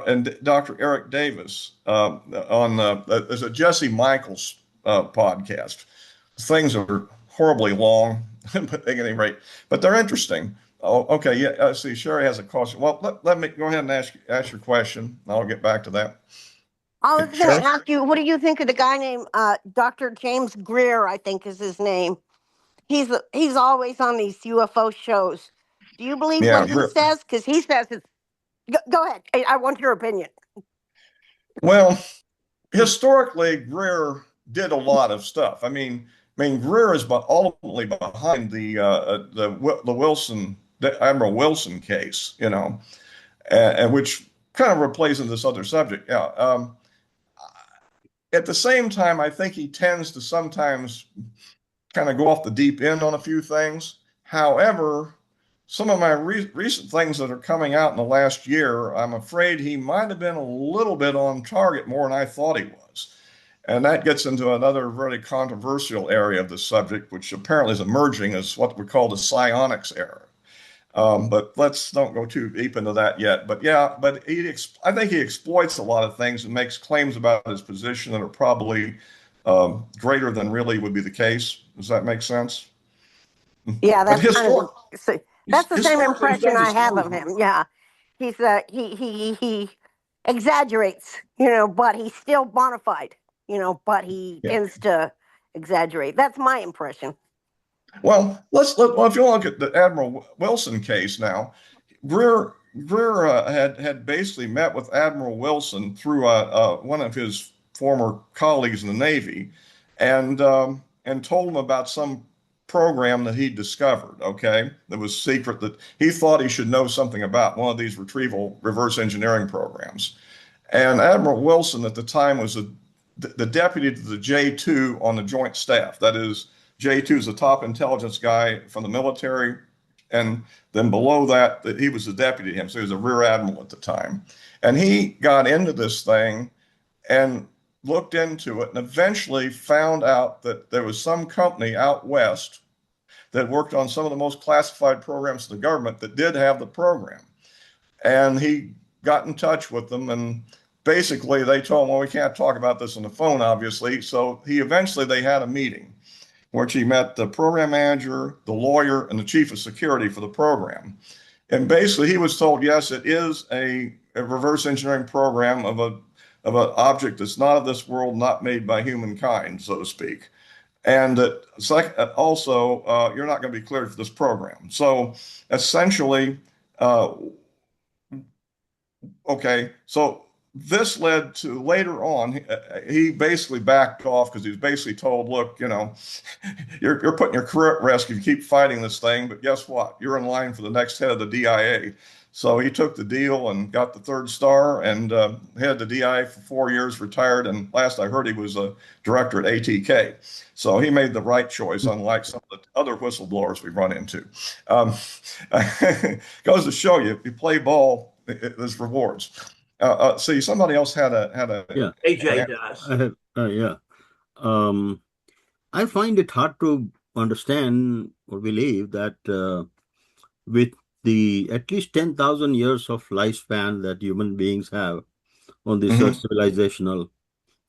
and Dr. Eric Davis on there's a Jesse Michaels podcast. Things are horribly long, but at any rate, but they're interesting. Oh, okay. Yeah. I see. Sherry has a question. Well, let me go ahead and ask your question. I'll get back to that. I was going Sherry? to ask you, what do you think of the guy named Dr. James Greer? I think is his name. He's always on these UFO shows. Do you believe Yeah. what he says? Because he says it's. Go ahead. I want your opinion. Well, historically, Greer did a lot of stuff. I mean, Greer is ultimately behind the Wilson, the Admiral Wilson case, and which kind of replaces this other subject. Yeah. At the same time, I think he tends to sometimes kind of go off the deep end on a few things. However, some of my recent things that are coming out in the last year, I'm afraid he might have been a little bit on target more than I thought he was. And that gets into another very controversial area of the subject, which apparently is emerging as what we call the psionics era. But let's don't go too deep into that yet. But yeah, I think he exploits a lot of things and makes claims about his position that are probably greater than really would be the case. Does that make sense? Yeah, But that's kind of that's the same historically, he's impression done I just have fine. of him. Yeah, he's he exaggerates, but he's still bona fide, but he Yeah. tends to exaggerate. That's my impression. Well, well, if you look at the Admiral Wilson case now, Greer had basically met with Admiral Wilson through one of his former colleagues in the Navy, and told him about some program that he discovered. Okay, that was secret that he thought he should know something about one of these retrieval reverse engineering programs. And Admiral Wilson at the time was the deputy to the J2 on the Joint Staff. That is, J2 is the top intelligence guy from the military. And then below that, he was the deputy to him. So he was a rear admiral at the time. And he got into this thing and looked into it and eventually found out that there was some company out west that worked on some of the most classified programs in the government that did have the program. And he got in touch with them, and basically they told him, well, we can't talk about this on the phone, obviously. So they had a meeting where he met the program manager, the lawyer, and the chief of security for the program. And basically he was told, yes, it is a reverse engineering program of an object that's not of this world, not made by humankind, so to speak. And also, you're not going to be cleared for this program. So essentially, okay, so this led to later on, he basically backed off because he was basically told, look, you're putting your career at risk if you keep fighting this thing, but guess what? You're in line for the next head of the DIA. So he took the deal and got the third star and headed the DIA for 4 years, retired, and last I heard he was a director at ATK. So he made the right choice, unlike some of the other whistleblowers we've run into. Goes to show you, if you play ball, there's rewards. See, somebody else had Yeah, AJ does. I have, yeah. I find it hard to understand or believe that with the at least 10,000 years of lifespan that human beings have on this Mhm. civilizational,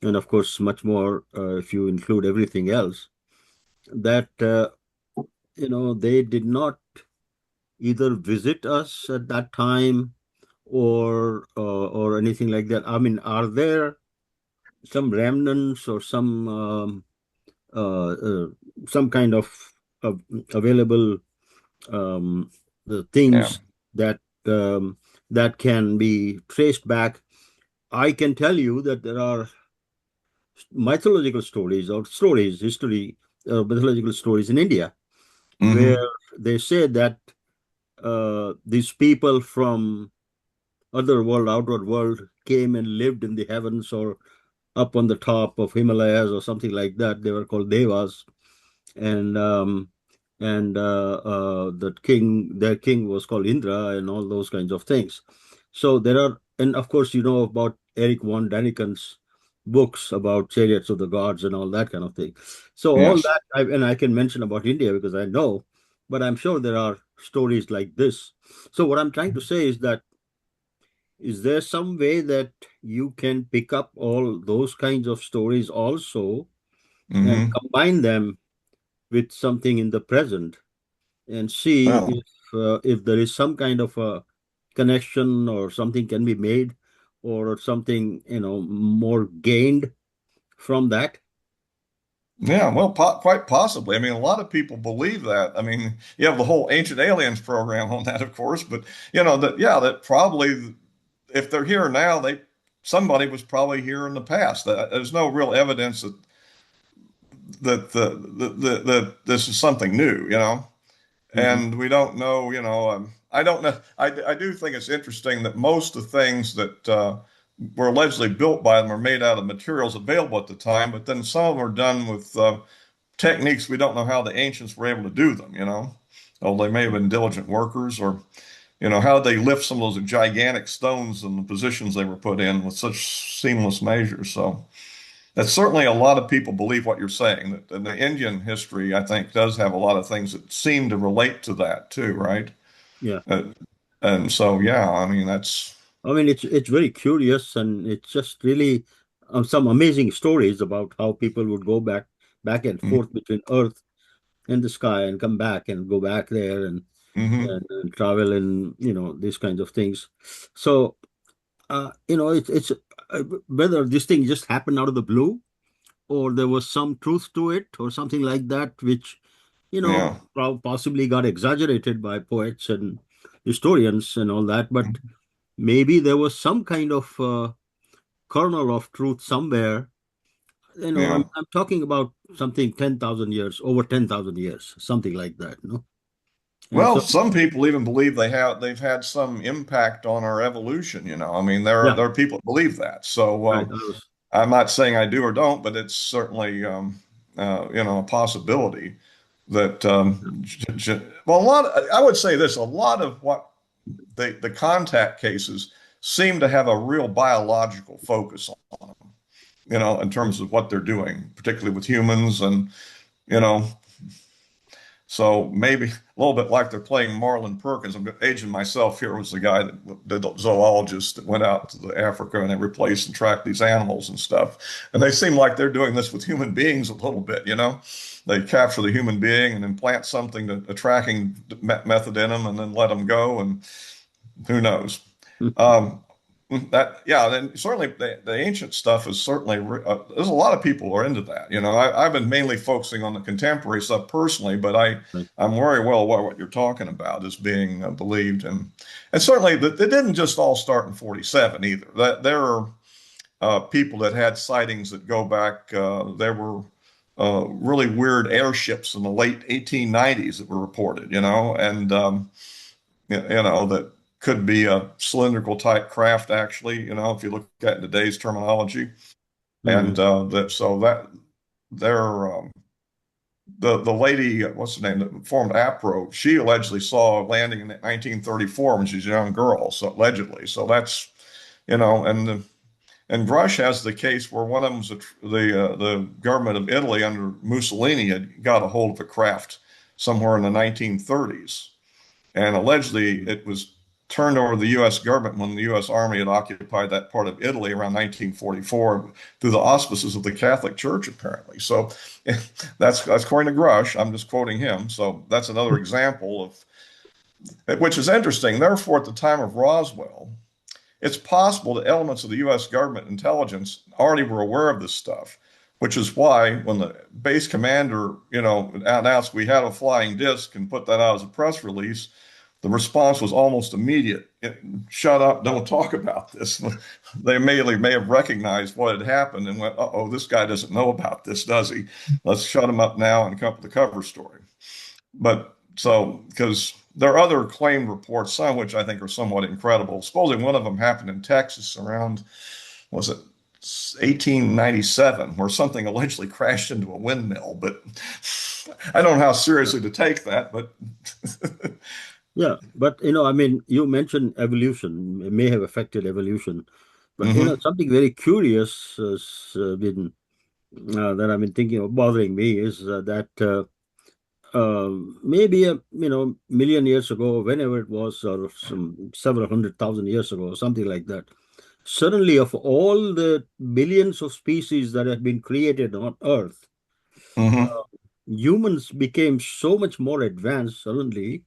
and of course much more if you include everything else, that they did not either visit us at that time or anything like that. I mean, are there some remnants or uh, uh, some kind of available the Yeah. things that um, that can be traced back? I can tell you that there are mythological stories or stories, history, mythological stories in India where Hmm. they say that these people from other world, outward world, came and lived in the heavens or up on the top of Himalayas or something like that. They were called devas, and their king was called Indra, and all those kinds of things. So there are, and of course, you know about Eric von Daniken's books about chariots of the gods and all that kind of thing. So all Yes. that, and I can mention about India because I know, but I'm sure there are stories like this. So what I'm trying to say is that is there some way that you can pick up all those kinds of stories also and Hmm. combine them with something in the present and see Well, if there is some kind of a connection or something can be made or something more gained from that? yeah, well, quite possibly. I mean, a lot of people believe that. I mean, you have the whole Ancient Aliens program on that, of course, but that probably, if they're here now, somebody was probably here in the past. There's no real evidence that this is something new. Hmm. And we don't know, I don't know. I do think it's interesting that most of the things that were allegedly built by them are made out of materials available at the time, but then some of them are done with techniques we don't know how the ancients were able to do them. Oh, they may have been diligent workers, or how they lift some of those gigantic stones in the positions they were put in with such seamless measures. So that's certainly a lot of people believe what you're saying. That and the Indian history, I think, does have a lot of things that seem to relate to that too, right? Yeah. Uh, and so, yeah, I mean, that's I mean, it's very curious, and it's just really some amazing stories about how people would go back and forth between Earth and the sky and come back and go back there and travel and these kinds of things. So it's whether this thing just happened out of the blue or there was some truth to it or something like that, which yeah, possibly got exaggerated by poets and historians and all that, but maybe there was some kind of kernel of truth somewhere. yeah. I'm talking about something 10,000 years, over 10,000 years, something like that, no? And Well, so, some people even believe they've had some impact on our evolution. I mean, yeah, there are people that believe that. So right. I'm not saying I do or don't, but it's certainly a possibility that well, I would say this, a lot of what the contact cases seem to have a real biological focus on them, in terms of what they're doing, particularly with humans, and you know, so maybe a little bit like they're playing Marlon Perkins. I'm aging myself here. Was the guy the zoologist that went out to Africa and they replaced and tracked these animals and stuff. And they seem like they're doing this with human beings a little bit. They capture the human being and implant something, a tracking method in them, and then let them go. And who knows? Um, yeah, then certainly the ancient stuff is certainly there's a lot of people who are into that. I've been mainly focusing on the contemporary stuff personally, but Right. I'm very well aware what you're talking about is being believed, and certainly that it didn't just all start in 47 either. That there are people that had sightings that go back. There were really weird airships in the late 1890s that were reported, and that could be a cylindrical type craft, actually, if you look at it in today's terminology. And they're the lady, what's her name, that formed APRO, she allegedly saw a landing in 1934 when she was a young girl, so allegedly. So that's, and Grush has the case where one of them was the government of Italy under Mussolini had got a hold of a craft somewhere in the 1930s. And allegedly it was turned over to the U.S. government when the U.S. Army had occupied that part of Italy around 1944 through the auspices of the Catholic Church, apparently. So that's according to Grush. I'm just quoting him. So that's another example of, which is interesting. Therefore, at the time of Roswell, it's possible that elements of the U.S. government intelligence already were aware of this stuff, which is why when the base commander, announced we had a flying disc and put that out as a press release, the response was almost immediate. Shut up, don't talk about this. They immediately may have recognized what had happened and went, uh-oh, this guy doesn't know about this, does he? Let's shut him up now and come up with the cover story. But so, because there are other claimed reports, some of which I think are somewhat incredible. Supposedly one of them happened in Texas around, was it 1897, where something allegedly crashed into a windmill. But I don't know how seriously to take that, but Yeah, but I mean, you mentioned evolution. It may have affected evolution, but something very curious has been that I've been thinking of bothering me is that maybe a million years ago, whenever it was, or some several 100,000 years ago, or something like that. Suddenly, of all the billions of species that have been created on Earth, humans became so much more advanced suddenly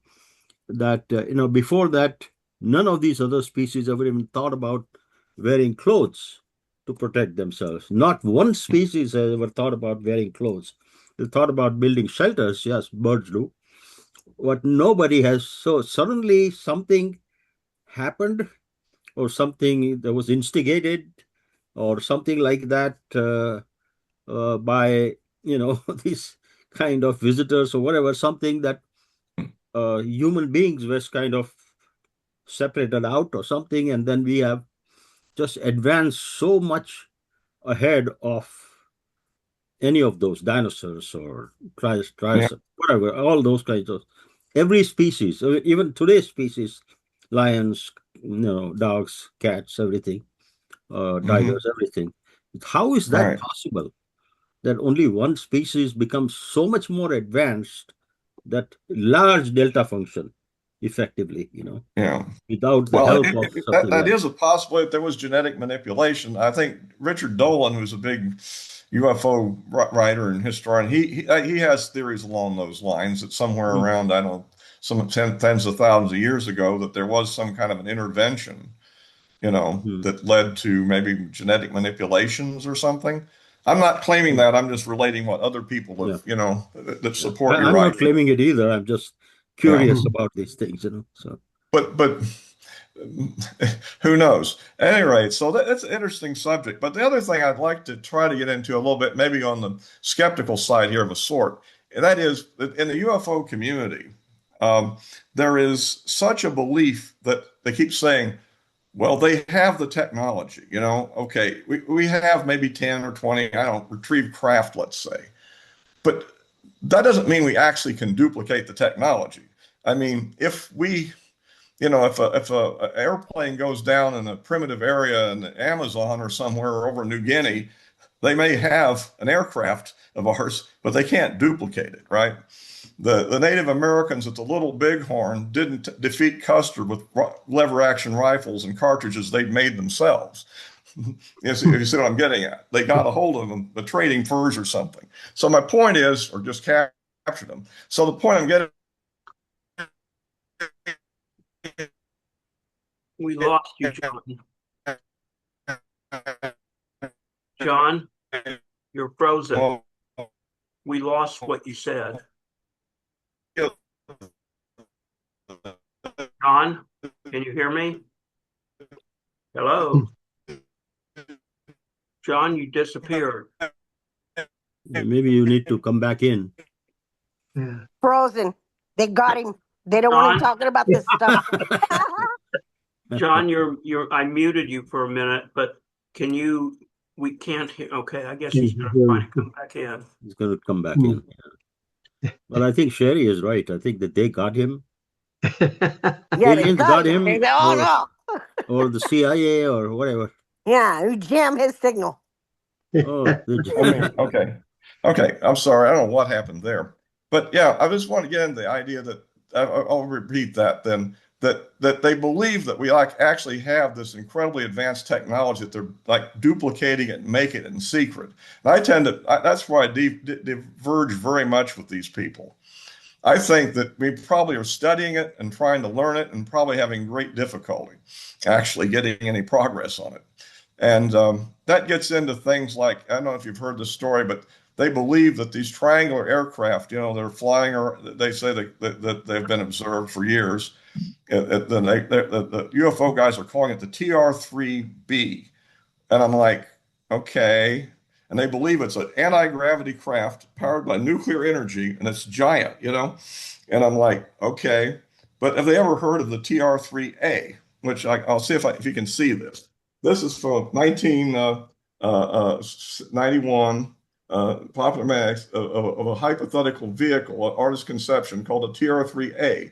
that before that none of these other species ever even thought about wearing clothes to protect themselves. Not one species has ever thought about wearing clothes. They thought about building shelters. Yes, birds do, but nobody has. So suddenly something happened, or something that was instigated, or something like that, by these kind of visitors or whatever, something that human beings was kind of separated out or something, and then we have just advanced so much ahead of any of those dinosaurs or yeah, whatever, all those kinds of every species, even today's species, lions, dogs, cats, everything, tigers, everything. How is that right, possible? That only one species becomes so much more advanced that large delta function effectively, yeah. without the Well, help of something that else. is a possibility if there was genetic manipulation. I think Richard Dolan, who's a big UFO writer and historian, he has theories along those lines that somewhere Mhm. around, I don't know, some tens of thousands of years ago, that there was some kind of an intervention, Mhm. that led to maybe genetic manipulations or something. I'm not claiming that. I'm just relating what other people Yeah, have, that yeah. support your I'm not idea. claiming it either. I'm just Yeah. curious about these things, So, But who knows? At any rate, so that's an interesting subject. But the other thing I'd like to try to get into a little bit, maybe on the skeptical side here of a sort, and that is that in the UFO community, um, there is such a belief that they keep saying, well, they have the technology, okay, we have maybe 10 or 20, I don't retrieve craft, let's say. But that doesn't mean we actually can duplicate the technology. I mean, if we if a airplane goes down in a primitive area in the Amazon or somewhere over New Guinea, they may have an aircraft of ours, but they can't duplicate it, right? The Native Americans at the Little Bighorn didn't defeat Custer with lever action rifles and cartridges they'd made themselves. You see what I'm getting at? They got a hold of them, the trading furs or something. So my point is, or just captured them. So the point I'm getting We lost you, John. John, you're frozen. We lost what you said. John, can you hear me? Hello? John, you disappeared. Maybe you need to come back in. Yeah. Frozen. They got him. They don't want him John? talking about this stuff. John, I muted you for a minute, but we can't hear. Okay, I guess he's gonna try to come back in. He's going to come back in. Well, I think Sherry is right. I think that they got him. Yeah, they Aliens got got him. They him, said, oh no. or the CIA, or whatever. Yeah, you jam his signal. Oh, I mean, okay. I'm sorry. I don't know what happened there, but yeah, I just want to get into the idea that I'll repeat that then that they believe that we actually have this incredibly advanced technology that they're like duplicating it and making it in secret. And that's where I diverge very much with these people. I think that we probably are studying it and trying to learn it and probably having great difficulty actually getting any progress on it. And that gets into things like, I don't know if you've heard this story, but they believe that these triangular aircraft, they're flying, or they say that they've been observed for years. The UFO guys are calling it the TR-3B. And I'm like, okay. And they believe it's an anti-gravity craft powered by nuclear energy, and it's giant, And I'm like, okay. But have they ever heard of the TR-3A, which I'll see if you can see this. This is from 1991, Popular Max of a hypothetical vehicle, an artist's conception called a TR-3A.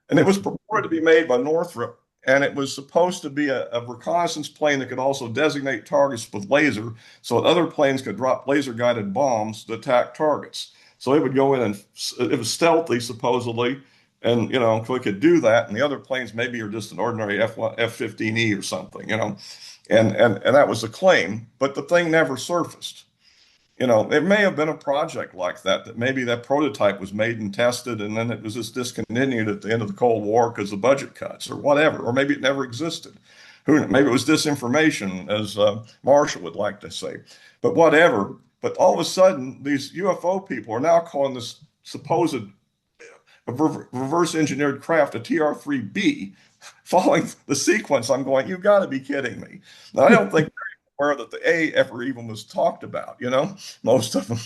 And it was purported to be made by Northrop, and it was supposed to be a reconnaissance plane that could also designate targets with laser so that other planes could drop laser-guided bombs to attack targets. So it would go in, and it was stealthy, supposedly, and, we could do that. And the other planes maybe are just an ordinary F-15E or something, and that was the claim. But the thing never surfaced. It may have been a project like that maybe that prototype was made and tested, and then it was just discontinued at the end of the Cold War because of budget cuts or whatever, or maybe it never existed. Maybe it was disinformation, as Marshall would like to say, but whatever. But all of a sudden, these UFO people are now calling this supposed reverse engineered craft a TR-3B, following the sequence. I'm going, you've got to be kidding me. Now, I don't think aware that the A ever even was talked about, most of them.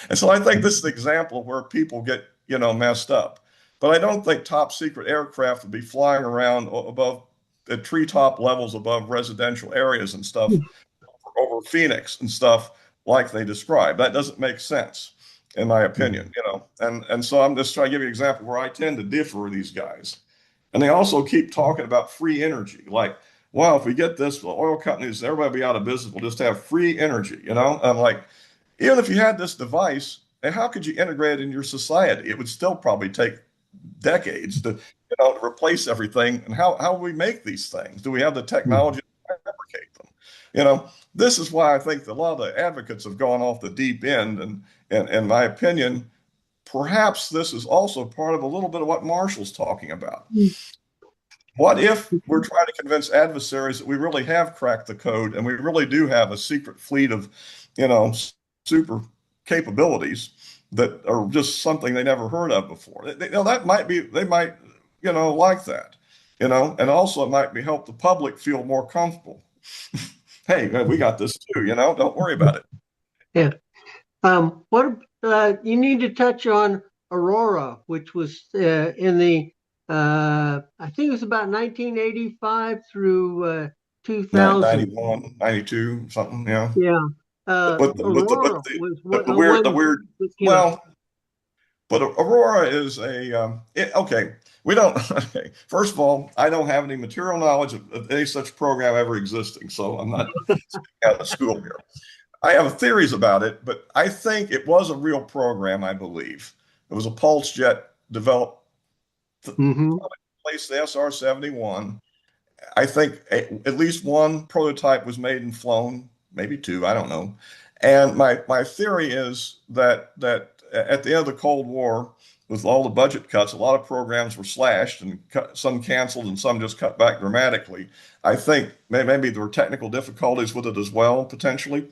And so I think this is an example where people get, messed up. But I don't think top secret aircraft would be flying around above the treetop levels above residential areas and stuff over Phoenix and stuff like they describe. That doesn't make sense, in my opinion, And so I'm just trying to give you an example where I tend to differ with these guys. And they also keep talking about free energy, like, well, if we get this, the oil companies, everybody will be out of business. We'll just have free energy, I'm like, even if you had this device, how could you integrate it in your society? It would still probably take decades to replace everything. And how we make these things? Do we have the technology to fabricate them? This is why I think that a lot of the advocates have gone off the deep end. And in my opinion, perhaps this is also part of a little bit of what Marshall's talking about. What if we're trying to convince adversaries that we really have cracked the code and we really do have a secret fleet of, super capabilities that are just something they never heard of before? That might be, they might, like that, and also it might be help the public feel more comfortable. Hey, we got this too, don't worry about it. Yeah. You need to touch on Aurora, which was in the I think it was about 1985 through 2000. 91, 92, something, yeah. Yeah. Aurora was the weird, well, but Aurora is okay. We don't, okay. First of all, I don't have any material knowledge of any such program ever existing, so I'm not out of school here. I have theories about it, but I think it was a real program, I believe. It was a pulse jet developed to replace the SR-71. I think at least one prototype was made and flown, maybe two, I don't know. And my theory is that at the end of the Cold War, with all the budget cuts, a lot of programs were slashed and some canceled and some just cut back dramatically. I think maybe there were technical difficulties with it as well, potentially.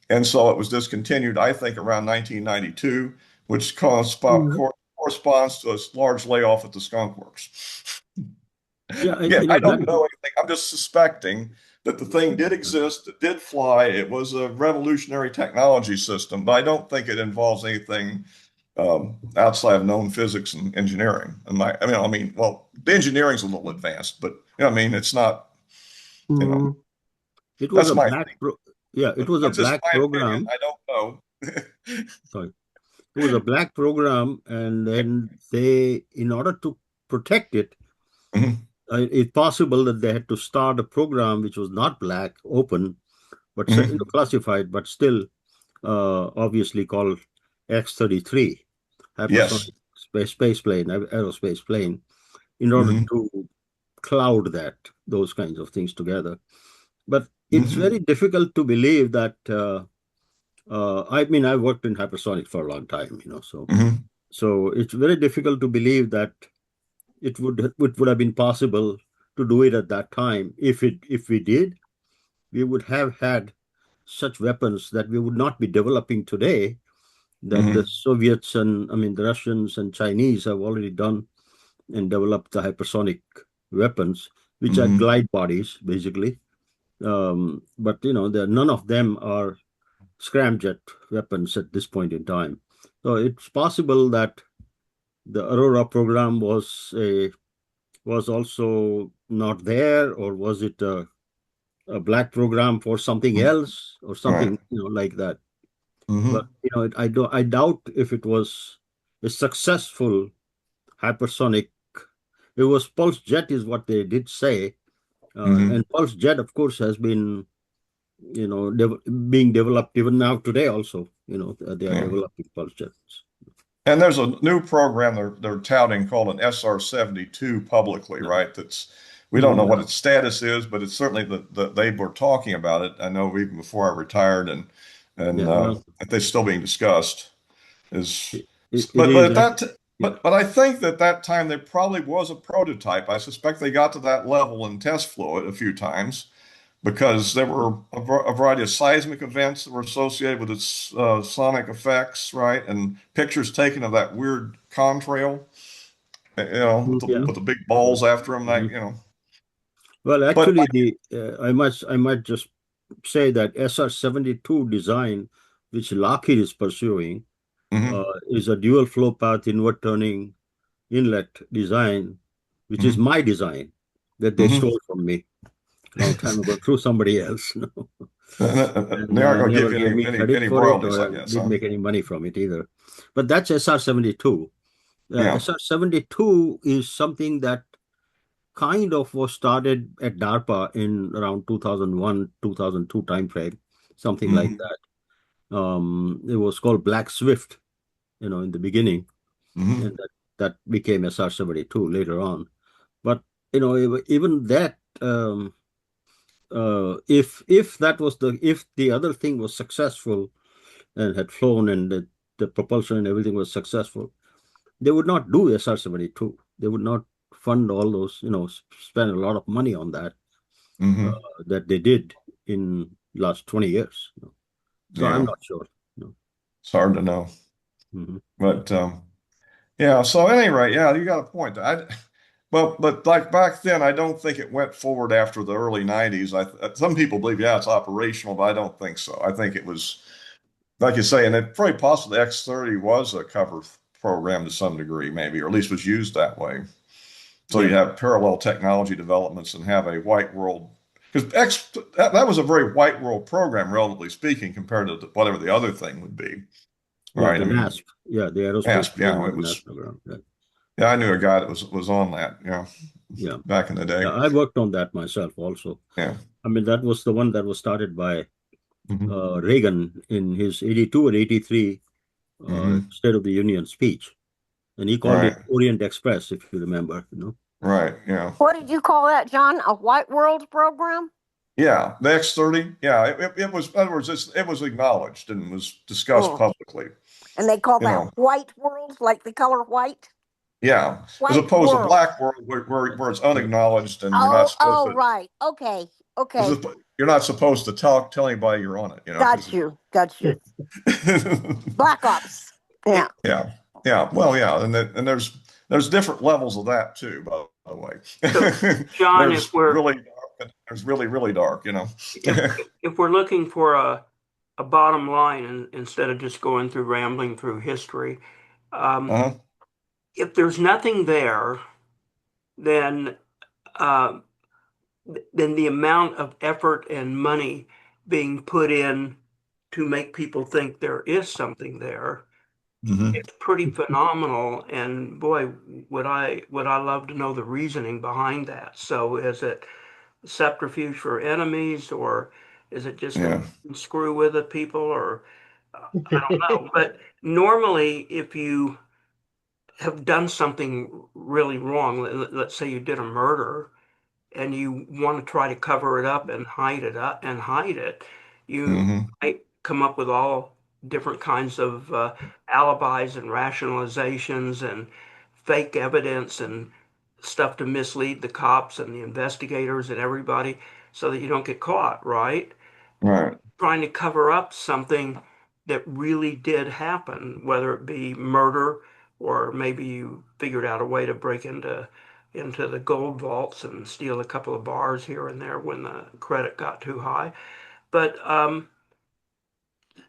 And so it was discontinued, I think, around 1992, which corresponds to a large layoff at the Skunk Works. Yeah, I don't know anything. I'm just suspecting that the thing did exist, it did fly, it was a revolutionary technology system, but I don't think it involves anything outside of known physics and engineering. And well, the engineering's a little advanced, but it's not, Mhm. It was that's a my black thing. it was a That's just black my opinion. program. I don't know. Sorry. It was a black program, and then in order to protect it, Mhm, it's possible that they had to start a program which was not black, open, but mhm. classified, but still obviously called X-33, Yes. hypersonic space plane, aerospace plane, in order Mhm, to cloud those kinds of things together. But it's mhm, very difficult to believe that. I mean, I worked in hypersonic for a long time, mhm, so it's very difficult to believe that it would have been possible to do it at that time. If we did, we would have had such weapons that we would not be developing today. That the mhm, Soviets and I mean the Russians and Chinese have already done and developed the hypersonic weapons, which are mhm. glide bodies basically. But none of them are scramjet weapons at this point in time. So it's possible that the Aurora program was also not there, or was it a black program for something Mhm. else, or Right. something like that. But Mhm, I doubt if it was a successful hypersonic. It was pulse jet, is what they did say, mhm. and pulse jet, of course, has been being developed even now today. Also, they are Yeah. developing pulse jets. And there's a new program they're touting called an SR-72 publicly, Yeah, right? We don't know what yeah, its status is, but it's certainly they were talking about it. I know even before I retired, and yeah. Well, they're still being discussed. Is it but is. at Yeah, but I think that time there probably was a prototype. I suspect they got to that level in test fluid a few times, because there were a variety of seismic events that were associated with its sonic effects, right? And pictures taken of that weird contrail, yeah. with the big balls after them, Mhm. Well, But actually, the I might just say that SR-72 design, which Lockheed is pursuing, mhm, is a dual flow path inward turning inlet design, which is mhm, my design that they mhm. stole from me a long time ago through somebody else. And They aren't going to give never you gave me credit any for it, royalties, or I guess, didn't huh? make any money from it either. But that's SR-72. Yeah. SR-72 is something that kind of was started at DARPA in around 2001, 2002 timeframe, something like Mhm, that. It was called Black Swift, in the beginning, and mhm, that became SR-72 later on. But even that, if the other thing was successful and had flown, and the propulsion and everything was successful, they would not do SR-72. They would not fund all those, spend a lot of money on that, uh, mhm. that they did in last 20 years. So I'm Yeah. not sure. No. It's hard to know. Mhm. But yeah, so at any rate, yeah, you got a point. Well, but like back then, I don't think it went forward after the early 90s. Some people believe, yeah, it's operational, but I don't think so. I think it was, like you say, and it probably possibly X-30 was a cover program to some degree, maybe, or at least was used that way. So you Yeah. have parallel technology developments and have a white world, because that was a very white world program, relatively speaking, compared to whatever the other thing would be. Yeah. Right? The I mean, NASP. Yeah. The aerospace ASP, plane yeah, on it the was. national ground. Yeah. Yeah, I knew a guy that was on that, Yeah. back in the day. Yeah. I worked on that myself also. Yeah. I mean, that was the one that was started by Hmm. Reagan in his 82 or 83 Hmm. State of the Union speech. And he called it Right. Orient Express, if you remember. Right. Yeah. What did you call that, John? A white world program? Yeah. The X-30. Yeah. It was, in other words, it was acknowledged and was discussed Mm. publicly. And they call You that know. white world, like the color white? Yeah. As White opposed to world. black world where it's Right. unacknowledged and you're not Oh, supposed oh, to. right. Okay. Okay. You're not supposed to tell anybody you're on it. Got you. Got you. Black ops. Yeah. Yeah, yeah. Well, yeah, and there's different levels of that too, by the way. So, John, if There's we're really It was really, really dark, you know. if if we're looking for a bottom line and instead of just going through rambling through history, um, Uh-huh. if there's nothing there, then uh, then the amount of effort and money being put in to make people think there is something there, Hmm. it's pretty phenomenal. And boy, would I love to know the reasoning behind that. So is it subterfuge for enemies, or is it just to Yeah. screw with the people, or I don't know. But normally, if you have done something really wrong, let's say you did a murder, and you want to try to cover it up and hide it, you Hmm. might come up with all different kinds of alibis and rationalizations and fake evidence and stuff to mislead the cops and the investigators and everybody so that you don't get caught, right? Right. Trying to cover up something that really did happen, whether it be murder or maybe you figured out a way to break into the gold vaults and steal a couple of bars here and there when the credit got too high. But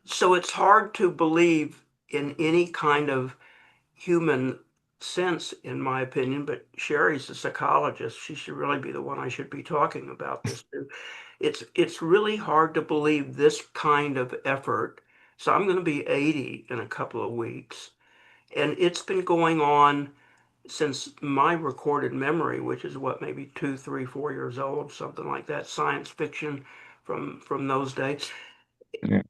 so it's hard to believe in any kind of human sense, in my opinion. But Sherry's a psychologist. She should really be the one I should be talking about this to. It's really hard to believe this kind of effort. So I'm going to be 80 in a couple of weeks, and it's been going on since my recorded memory, which is what, maybe 2, 3, 4 years old, something like that, science fiction from those days. Yeah.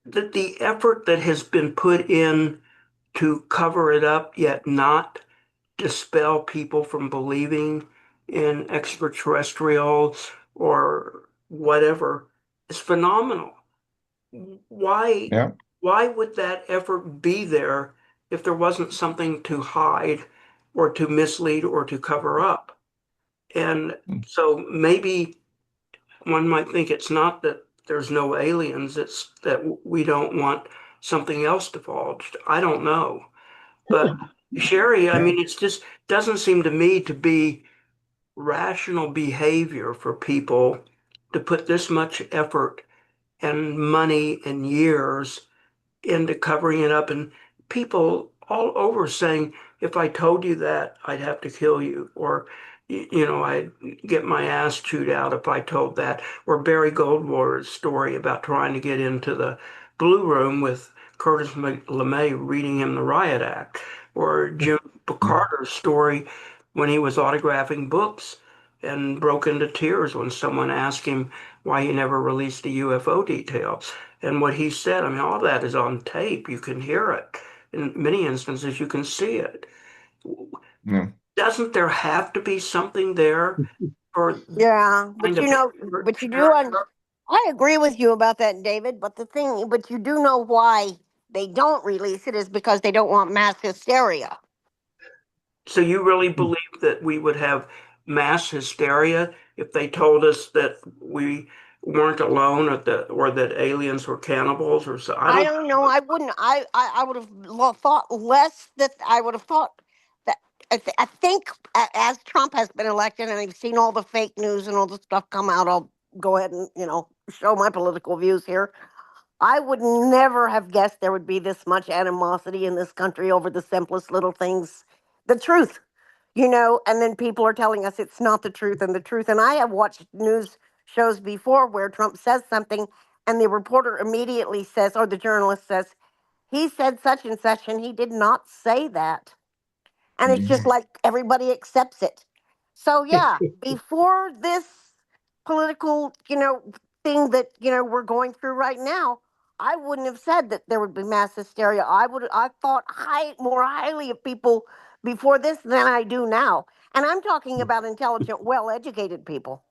That the effort that has been put in to cover it up, yet not dispel people from believing in extraterrestrials or whatever is phenomenal. Why Yeah. why would that effort be there if there wasn't something to hide or to mislead or to cover up? And so maybe one might think it's not that there's no aliens, it's that we don't want something else divulged. I don't know. But Sherry, I Yeah. mean, it's just doesn't seem to me to be rational behavior for people to put this much effort and money and years into covering it up, and people all over saying, if I told you that, I'd have to kill you, or I'd get my ass chewed out if I told that, or Barry Goldwater's story about trying to get into the Blue Room with Curtis LeMay reading him the Riot Act, or Jim Carter's story when he was autographing books and broke into tears when someone asked him why he never released the UFO details. And what he said, I mean, all that is on tape. You can hear it. In many instances, you can see it. Yeah. Doesn't there have to be something there for Yeah, kind but of effort? but you do. I agree with you about that, David. But you do know why they don't release it is because they don't want mass hysteria. So you really believe that we would have mass hysteria if they told us that we weren't alone, or that aliens were cannibals, or so? I I don't. don't know. I wouldn't. I would have thought less that I would have thought that. I think as Trump has been elected and I've seen all the fake news and all the stuff come out, I'll go ahead and show my political views here. I would never have guessed there would be this much animosity in this country over the simplest little things. The truth, and then people are telling us it's not the truth and the truth. And I have watched news shows before where Trump says something and the reporter immediately says, or the journalist says, he said such and such, and he did not say that. And it's just Mhm. like everybody accepts it. So yeah, before this political, thing that we're going through right now, I wouldn't have said that there would be mass hysteria. I thought more highly of people before this than I do now, and I'm talking about intelligent, well-educated people.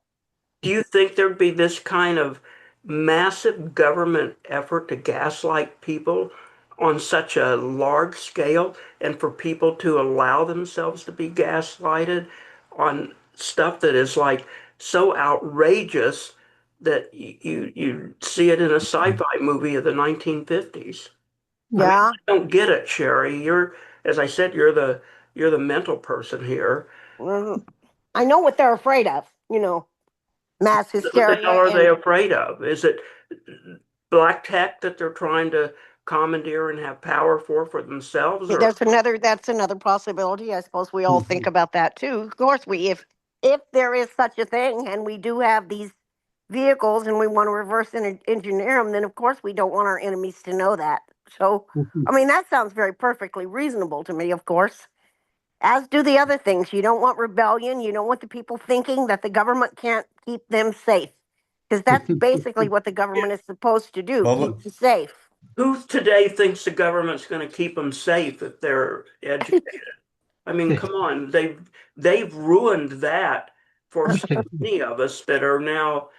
Do you think there'd be this kind of massive government effort to gaslight people on such a large scale, and for people to allow themselves to be gaslighted on stuff that is like so outrageous that you see it in a sci-fi movie of the 1950s? I mean, Yeah. I don't get it, Sherry. As I said, you're the mental person here. Mhm. I know what they're afraid of, mass What the hysteria. hell are they And afraid of? Is it black tech that they're trying to commandeer and have power for themselves, or that's another possibility. I suppose we all think about that too. Of course, if there is such a thing and we do have these vehicles and we want to reverse engineer them, then of course we don't want our enemies to know that. So, I mean, that sounds very perfectly reasonable to me, of course, as do the other things. You don't want rebellion. You don't want the people thinking that the government can't keep them safe, because that's basically what the government is supposed to do, keep Well, you safe. who today thinks the government's going to keep them safe if they're educated? I mean, come on, they've ruined that for so many of us that are now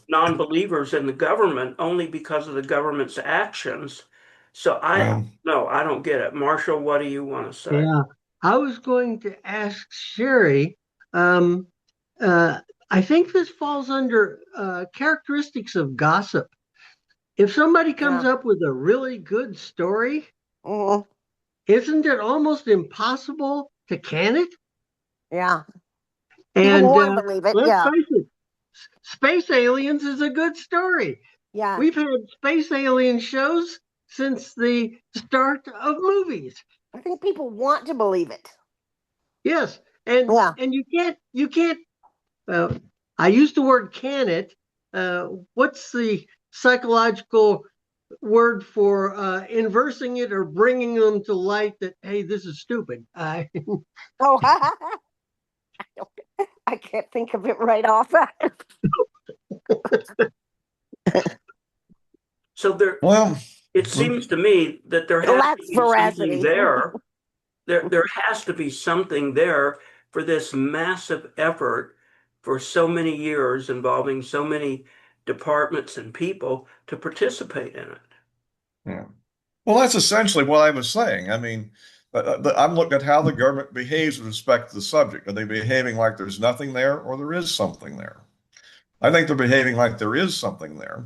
non-believers in the government only because of the government's actions. So well, no, I don't get it. Marshall, what do you want to say? Yeah, I was going to ask Sherry. Um, uh, I think this falls under characteristics of gossip. If somebody comes Yeah. up with a really good story, Mhm. isn't it almost impossible to can it? Yeah. People And want to believe it. let's Yeah. face it, space aliens is a good story. Yeah. We've had space alien shows since the start of movies. I think people want to believe it. Yes, Yeah. and you can't. Uh, I use the word can it. What's the psychological word for inversing it or bringing them to light that hey, this is stupid? Oh, I can't think of it right off. So well, it seems to me that there has to Lacks be something veracity. there. There has to be something there for this massive effort for so many years involving so many departments and people to participate in it. yeah. Well, that's essentially what I was saying. I mean, I'm looking at how the government behaves with respect to the subject. Are they behaving like there's nothing there or there is something there? I think they're behaving like there is something there.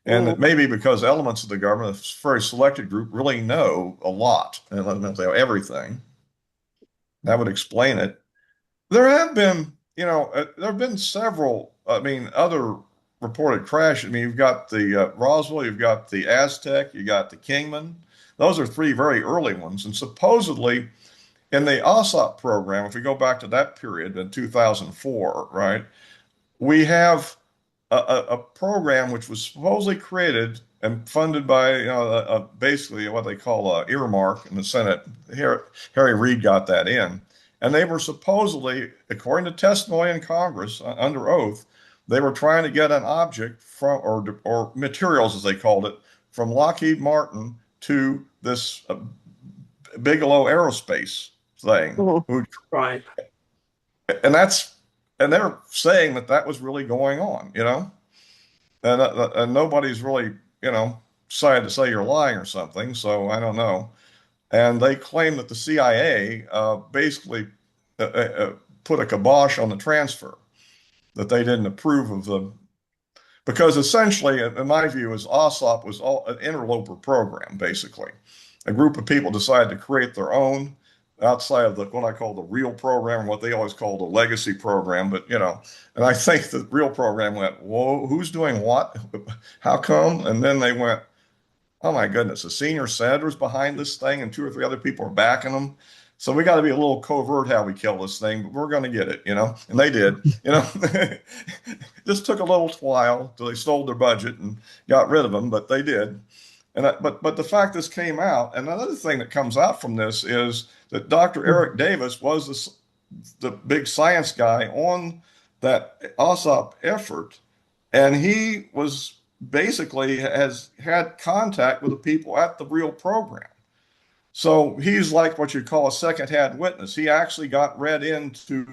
And it Mm. may be because elements of the government, a very selected group, really know a lot and let them know everything. That would explain it. There have been, there have been several, I mean, other reported crashes. I mean, you've got the Roswell, you've got the Aztec, you got the Kingman. Those are three very early ones. And supposedly in the OSOP program, if we go back to that period in 2004, right, we have a program which was supposedly created and funded by basically what they call a earmark in the Senate. Harry Reid got that in, and they were supposedly, according to testimony in Congress under oath, they were trying to get an object from or materials as they called it from Lockheed Martin to this Bigelow Aerospace thing. Mhm. Right. And that's and they're saying that that was really going on, and nobody's really, decided to say you're lying or something. So I don't know. And they claim that the CIA basically put a kibosh on the transfer, that they didn't approve of because essentially, in my view, is OSOP was all an interloper program, basically. A group of people decided to create their own outside of what I call the real program, what they always call the legacy program. But, and I think the real program went, whoa, who's doing what? How come? And then they went, oh my goodness, the senior senator's behind this thing and two or three other people are backing them. So we got to be a little covert how we kill this thing, but we're going to get it, and they did, Just took a little while till they sold their budget and got rid of them, but they did. But the fact this came out, and another thing that comes out from this is that Dr. Eric Davis was the big science guy on that OSOP effort, and he was basically has had contact with the people at the real program. So he's like what you call a second-hand witness. He actually got read into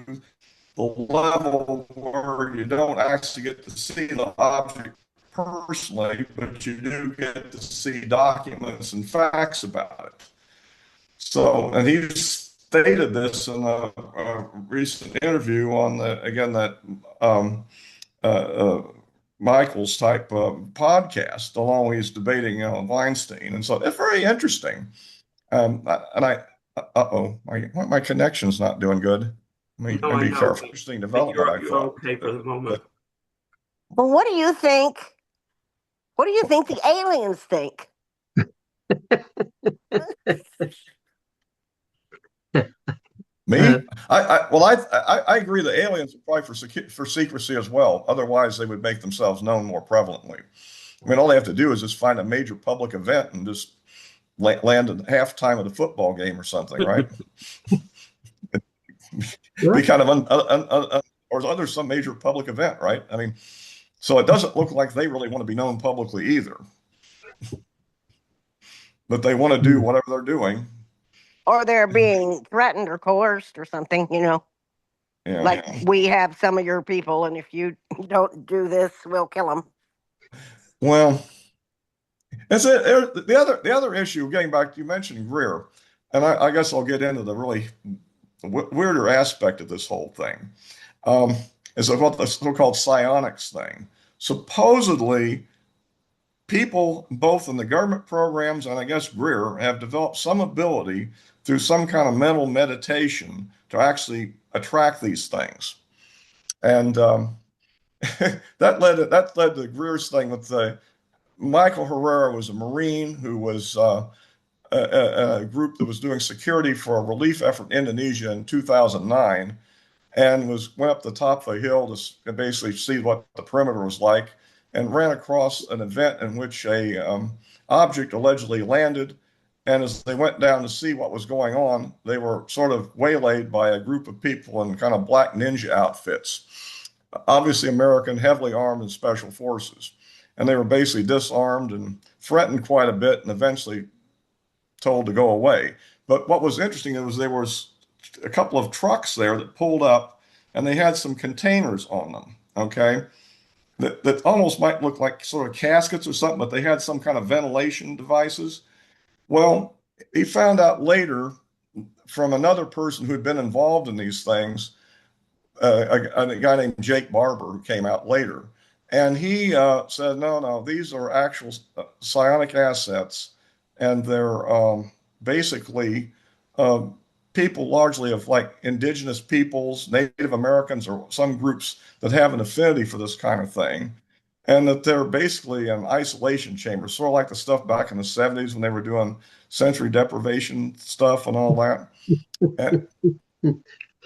the level where you don't actually get to see the object personally, but you do get to see documents and facts about it. So, and he stated this in a recent interview on that uh, uh, Michael's type podcast, along he's debating Weinstein, and so it's very interesting. And I, uh-oh, my connection's not doing good. Let No, me I be know, careful. Interesting but development, I you're thought. okay for the moment. Well, what do you think? What do you think the aliens think? Me? I agree the aliens are probably for secrecy as well. Otherwise, they would make themselves known more prevalently. I mean, all they have to do is just find a major public event and just land at halftime of the football game or something, right? Be kind of or other some major public event, right? I mean, so it doesn't look like they really want to be known publicly either, but they want to do whatever they're doing. Or they're being threatened or coerced or something, Yeah. like we have some of your people, and if you don't do this, we'll kill them. Well, that's it. The other issue, getting back, you mentioned Greer, and I guess I'll get into the really weirder aspect of this whole thing. Um, is about the so-called psionics thing. Supposedly, people both in the government programs and I guess Greer have developed some ability through some kind of mental meditation to actually attract these things. And that led to Greer's thing with Michael Herrera was a Marine who was a group that was doing security for a relief effort in Indonesia in 2009 and went up the top of a hill to basically see what the perimeter was like and ran across an event in which a object allegedly landed. And as they went down to see what was going on, they were sort of waylaid by a group of people in kind of black ninja outfits, obviously American, heavily armed and special forces. And they were basically disarmed and threatened quite a bit and eventually told to go away. But what was interesting was there was a couple of trucks there that pulled up and they had some containers on them, okay, that almost might look like sort of caskets or something, but they had some kind of ventilation devices. Well, he found out later from another person who had been involved in these things, a guy named Jake Barber, who came out later. And he said, no, these are actual psionic assets, and they're basically uh, people largely of like indigenous peoples, Native Americans, or some groups that have an affinity for this kind of thing. And that they're basically an isolation chamber, sort of like the stuff back in the 70s when they were doing sensory deprivation stuff and all that. And,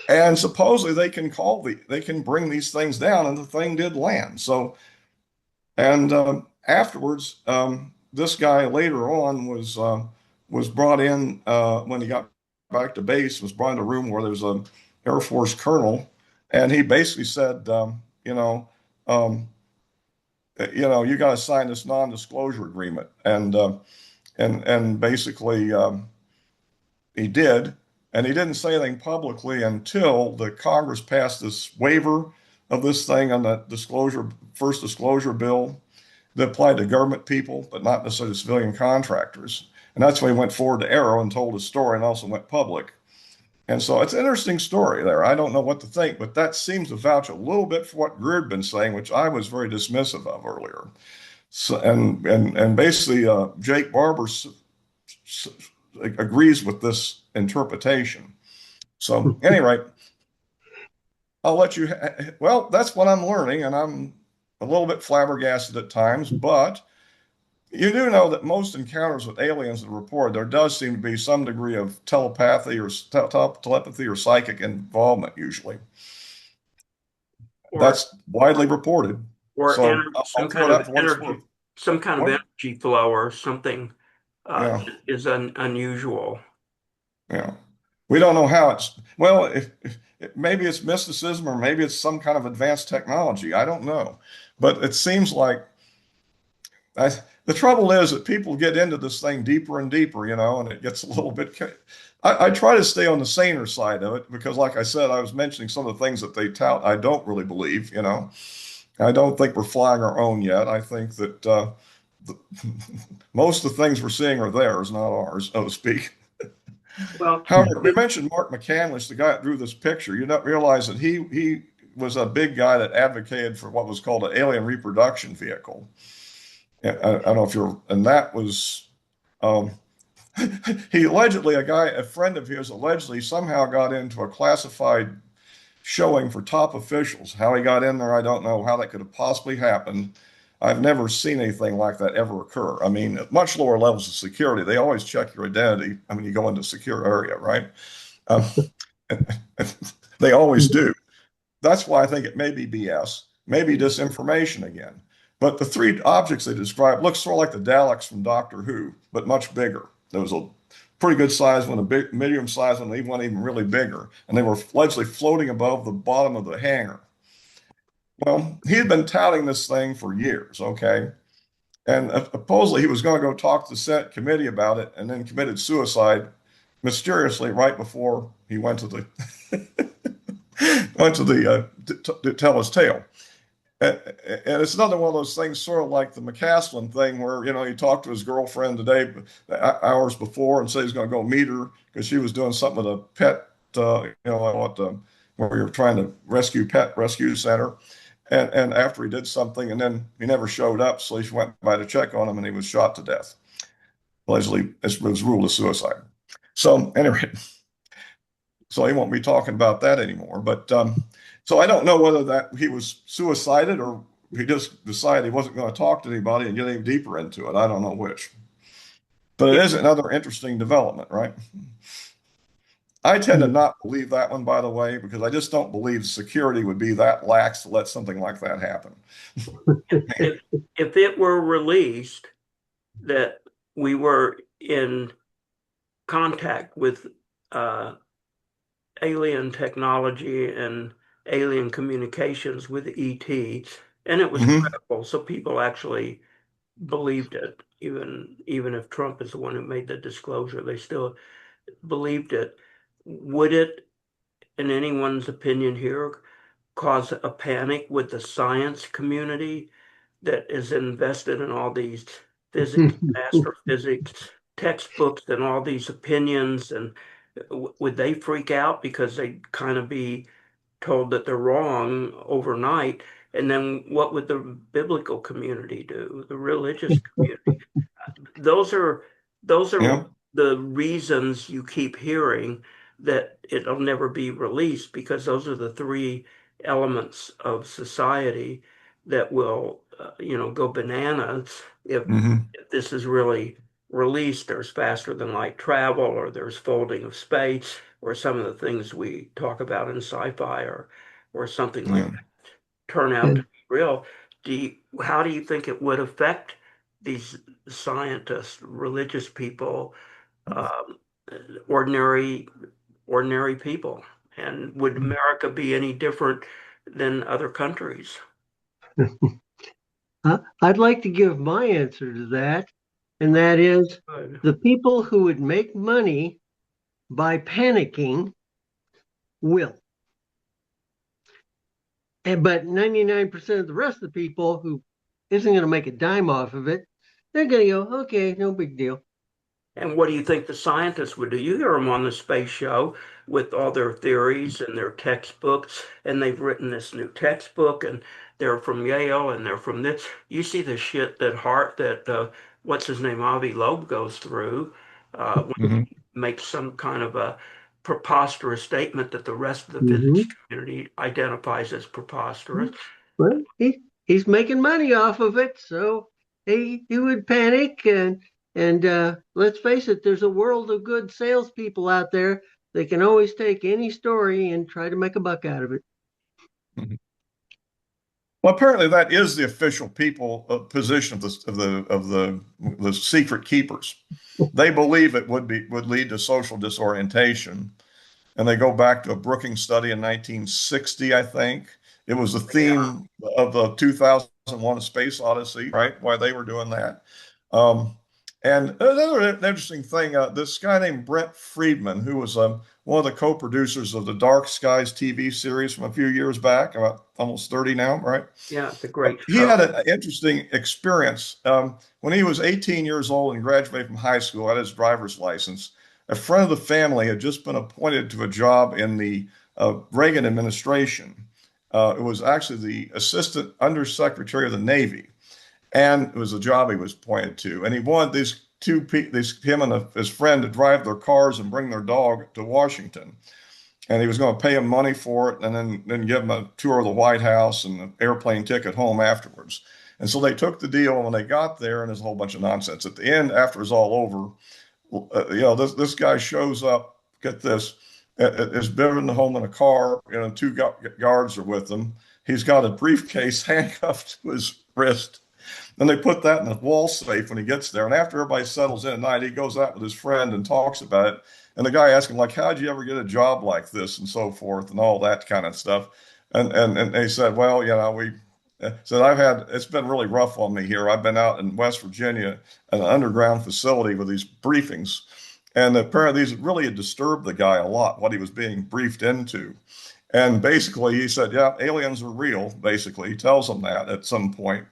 and supposedly they can bring these things down, and the thing did land. So, and afterwards, this guy later on was brought in when he got back to base. Was brought in a room where there was an Air Force colonel, and he basically said, um, you got to sign this non-disclosure agreement, and basically he did, and he didn't say anything publicly until the Congress passed this waiver of this thing on the first disclosure bill that applied to government people, but not necessarily civilian contractors. And that's when he went forward to Arrow and told his story and also went public. And so it's an interesting story there. I don't know what to think, but that seems to vouch a little bit for what Greer had been saying, which I was very dismissive of earlier. So, and basically, Jake Barber agrees with this interpretation. So, anyway, I'll let you. Well, that's what I'm learning, and I'm a little bit flabbergasted at times, but you do know that most encounters with aliens that are reported, there does seem to be some degree of telepathy or psychic involvement, usually. Or, That's widely reported. or So some I'll kind throw of that for what it's worth. energy, some kind of What? energy flow or something Yeah, is unusual. yeah. We don't know how well, maybe it's mysticism or maybe it's some kind of advanced technology. I don't know. But it seems like the trouble is that people get into this thing deeper and deeper, and it gets a little bit. I try to stay on the saner side of it because, like I said, I was mentioning some of the things that they tout. I don't really believe. I don't think we're flying our own yet. I think that the, most of the things we're seeing are theirs, not ours, so to speak. Well, However, we mentioned Mark McCandless, the guy that drew this picture. You don't realize that he was a big guy that advocated for what was called an alien reproduction vehicle. I don't know if you're, and that was, um, he allegedly, a friend of his allegedly somehow got into a classified showing for top officials. How he got in there, I don't know how that could have possibly happened. I've never seen anything like that ever occur. I mean, at much lower levels of security, they always check your identity. I mean, you go into a secure area, right? Um, they always do. That's why I think it may be BS, maybe disinformation again. But the three objects they described look sort of like the Daleks from Doctor Who, but much bigger. There was a pretty good size one, a big, medium size one, and one even really bigger. And they were allegedly floating above the bottom of the hangar. Well, he had been touting this thing for years, okay? And supposedly he was going to go talk to the Senate committee about it and then committed suicide mysteriously right before he went to the went to the to tell his tale. And it's another one of those things, sort of like the McCaslin thing, where he talked to his girlfriend today, hours before, and said he's going to go meet her because she was doing something with a pet, where you're trying to rescue pet rescue center. And after he did something, and then he never showed up, so she went by to check on him, and he was shot to death. Allegedly, it was ruled a suicide. So anyway, so he won't be talking about that anymore. But so I don't know whether that he was suicided or he just decided he wasn't going to talk to anybody and get any deeper into it. I don't know which. But it is another interesting development, right? I tend to not believe that one, by the way, because I just don't believe security would be that lax to let something like that happen. If it were released that we were in contact with alien technology and alien communications with ET, and it was credible, so people actually believed it, even if Trump is the one who made the disclosure, they still believed it. Would it, in anyone's opinion here, cause a panic with the science community that is invested in all these physics, astrophysics textbooks and all these opinions? And would they freak out because they'd kind of be told that they're wrong overnight? And then what would the biblical community do, the religious community? Those are Yeah. the reasons you keep hearing that it'll never be released, because those are the three elements of society that will go bananas if this is really released. There's faster than light travel, or there's folding of space, or some of the things we talk about in sci-fi, or something like Yeah. that turn out to be real. How do you think it would affect these scientists, religious people, um, ordinary people? And would America be any different than other countries? I'd like to give my answer to that, and that is Good. the people who would make money by panicking will. But 99% of the rest of the people who isn't going to make a dime off of it, they're going to go, okay, no big deal. And what do you think the scientists would do? You hear them on the space show with all their theories and their textbooks, and they've written this new textbook, and they're from Yale, and they're from this. You see the shit that what's his name, Avi Loeb goes through when Mm-hmm. he makes some kind of a preposterous statement that the rest of the physics Mm-hmm. community identifies as preposterous. Well, he's making money off of it, so he would panic. And let's face it, there's a world of good salespeople out there that can always take any story and try to make a buck out of it. Mm-hmm. Well, apparently that is the official people position of the secret keepers. They believe it would lead to social disorientation, and they go back to a Brookings study in 1960, I think. It was the Yeah. theme of the 2001: A Space Odyssey, right? Why they were doing that. Um, and another interesting thing, this guy named Brent Friedman, who was one of the co-producers of the Dark Skies TV series from a few years back, about almost 30 now, right? Yeah, it's a great He show. had an interesting experience. When he was 18 years old and graduated from high school, had his driver's license, a friend of the family had just been appointed to a job in the Reagan administration. It was actually the assistant undersecretary of the Navy, and it was a job he was appointed to. And he wanted him and his friend to drive their cars and bring their dog to Washington. and he was going to pay him money for it, and then give him a tour of the White House and an airplane ticket home afterwards. And so they took the deal. And when they got there, and there's a whole bunch of nonsense at the end after it's all over, this guy shows up. Get this, is driven home in a car. Two guards are with him. He's got a briefcase handcuffed to his wrist. And they put that in the wall safe when he gets there. And after everybody settles in at night, he goes out with his friend and talks about it. And the guy asks him, like, how'd you ever get a job like this and so forth and all that kind of stuff. And they said, well, we said, it's been really rough on me here. I've been out in West Virginia at an underground facility with these briefings. And apparently these really had disturbed the guy a lot, what he was being briefed into. And basically he said, yeah, aliens are real, basically. He tells them that at some point.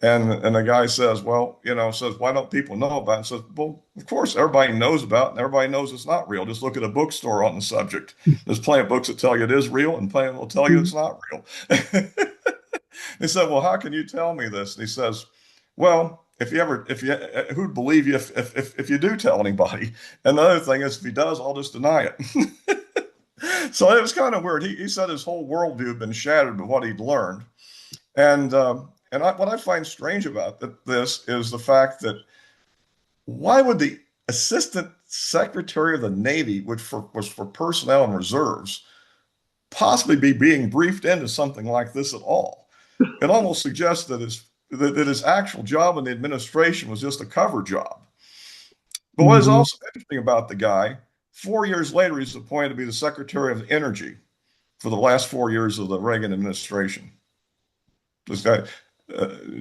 And the guy says, well, why don't people know about it? Says, well, of course, everybody knows about it, and everybody knows it's not real. Just look at a bookstore on the subject. There's plenty of books that tell you it is real, and plenty will tell you it's not real. He said, well, how can you tell me this? And he says, well, who'd believe you if you do tell anybody? And the other thing is, if he does, I'll just deny it. So it was kind of weird. He said his whole worldview had been shattered by what he'd learned. And what I find strange about this is the fact that why would the Assistant Secretary of the Navy, which was for personnel and reserves, possibly be being briefed into something like this at all? It almost suggests that his actual job in the administration was just a cover job. But what is also interesting about the guy, 4 years later, he's appointed to be the Secretary of Energy for the last 4 years of the Reagan administration. This guy,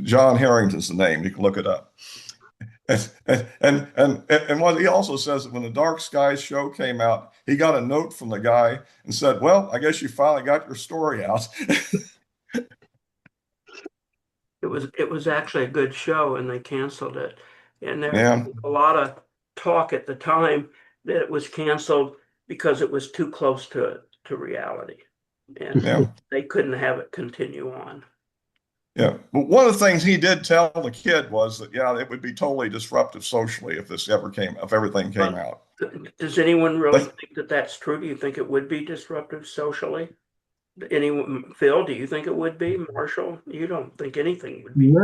John Harrington's the name. You can look it up. And what he also says that when the Dark Skies show came out, he got a note from the guy and said, well, I guess you finally got your story out. It was actually a good show, and they canceled it. And there Yeah. was a lot of talk at the time that it was canceled because it was too close to reality, and Yeah. they couldn't have it continue on. Yeah. But one of the things he did tell the kid was that, yeah, it would be totally disruptive socially if everything came out. Does anyone really think that that's true? Do you think it would be disruptive socially? Anyone, Phil, do you think it would be? Marshall, you don't think anything would be?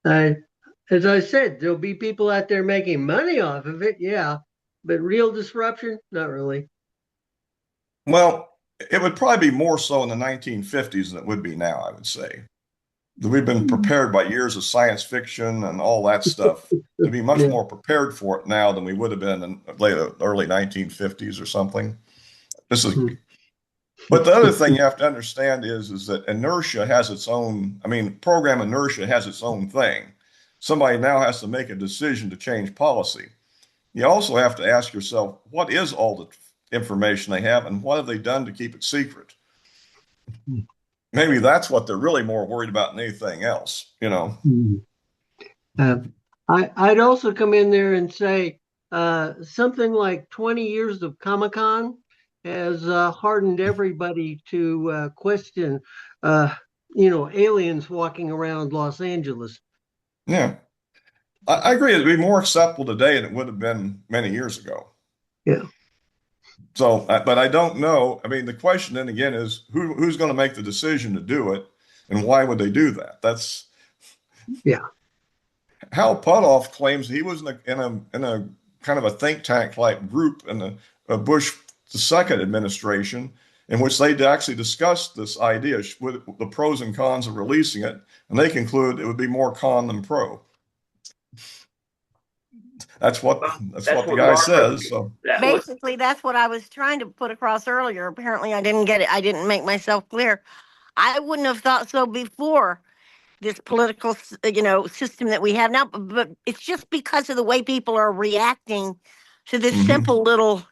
As I said, there'll be people out there making money off of it, yeah, but real disruption, not really. Well, it would probably be more so in the 1950s than it would be now, I would say. We've been prepared by years of science fiction and all that stuff to be much more prepared for it now than we would have been in the early 1950s or something. But the other thing you have to understand is that inertia has its own, program inertia has its own thing. Somebody now has to make a decision to change policy. You also have to ask yourself, what is all the information they have and what have they done to keep it secret? Maybe that's what they're really more worried about than anything else, I'd also come in there and say something like 20 years of Comic-Con has hardened everybody to question, aliens walking around Los Angeles. Yeah, I agree. It'd be more acceptable today than it would have been many years ago. Yeah. So, but I don't know. The question then again is who's going to make the decision to do it, and why would they do that? That's Hal Puthoff claims he was in a kind of a think tank like group in the Bush II administration, in which they actually discussed this idea with the pros and cons of releasing it, and they concluded it would be more con than pro. That's what the guy says. So basically, that's what I was trying to put across earlier. Apparently, I didn't get it. I didn't make myself clear. I wouldn't have thought so before this political, system that we have now. But it's just because of the way people are reacting to this simple little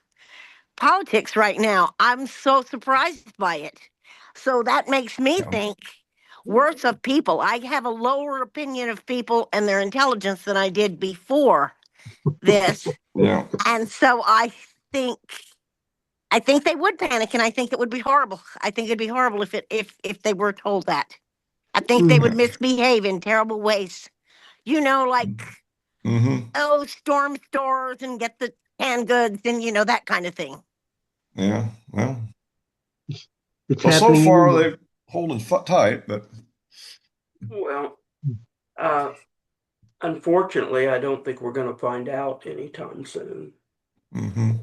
politics right now. I'm so surprised by it. So that makes me think worse of people. I have a lower opinion of people and their intelligence than I did before this. Yeah. And so I think they would panic, and I think it would be horrible. I think it'd be horrible if they were told that. I think they would misbehave in terrible ways. Storm stores and get the canned goods and that kind of thing. Yeah. It's Well, so happening far anyway. they've holding tight, but Well, uh, unfortunately, I don't think we're going to find out anytime soon. mhm.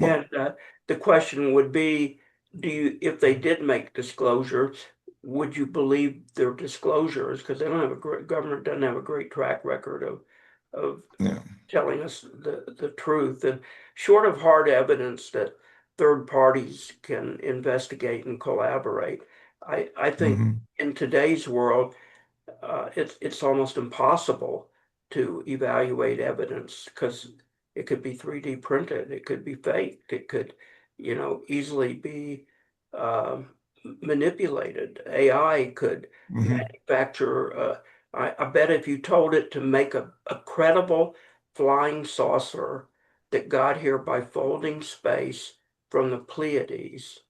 Well, And the question would be, if they did make disclosures, would you believe their disclosures? Because they don't have a great, government doesn't have a great track record of yeah. telling us the truth. And short of hard evidence that third parties can investigate and collaborate, I think Mhm. in today's world, it's almost impossible to evaluate evidence because it could be 3D printed, it could be faked, it could, easily be um, manipulated. AI could Mhm. manufacture. I bet if you told it to make a credible flying saucer that got here by folding space from the Pleiades,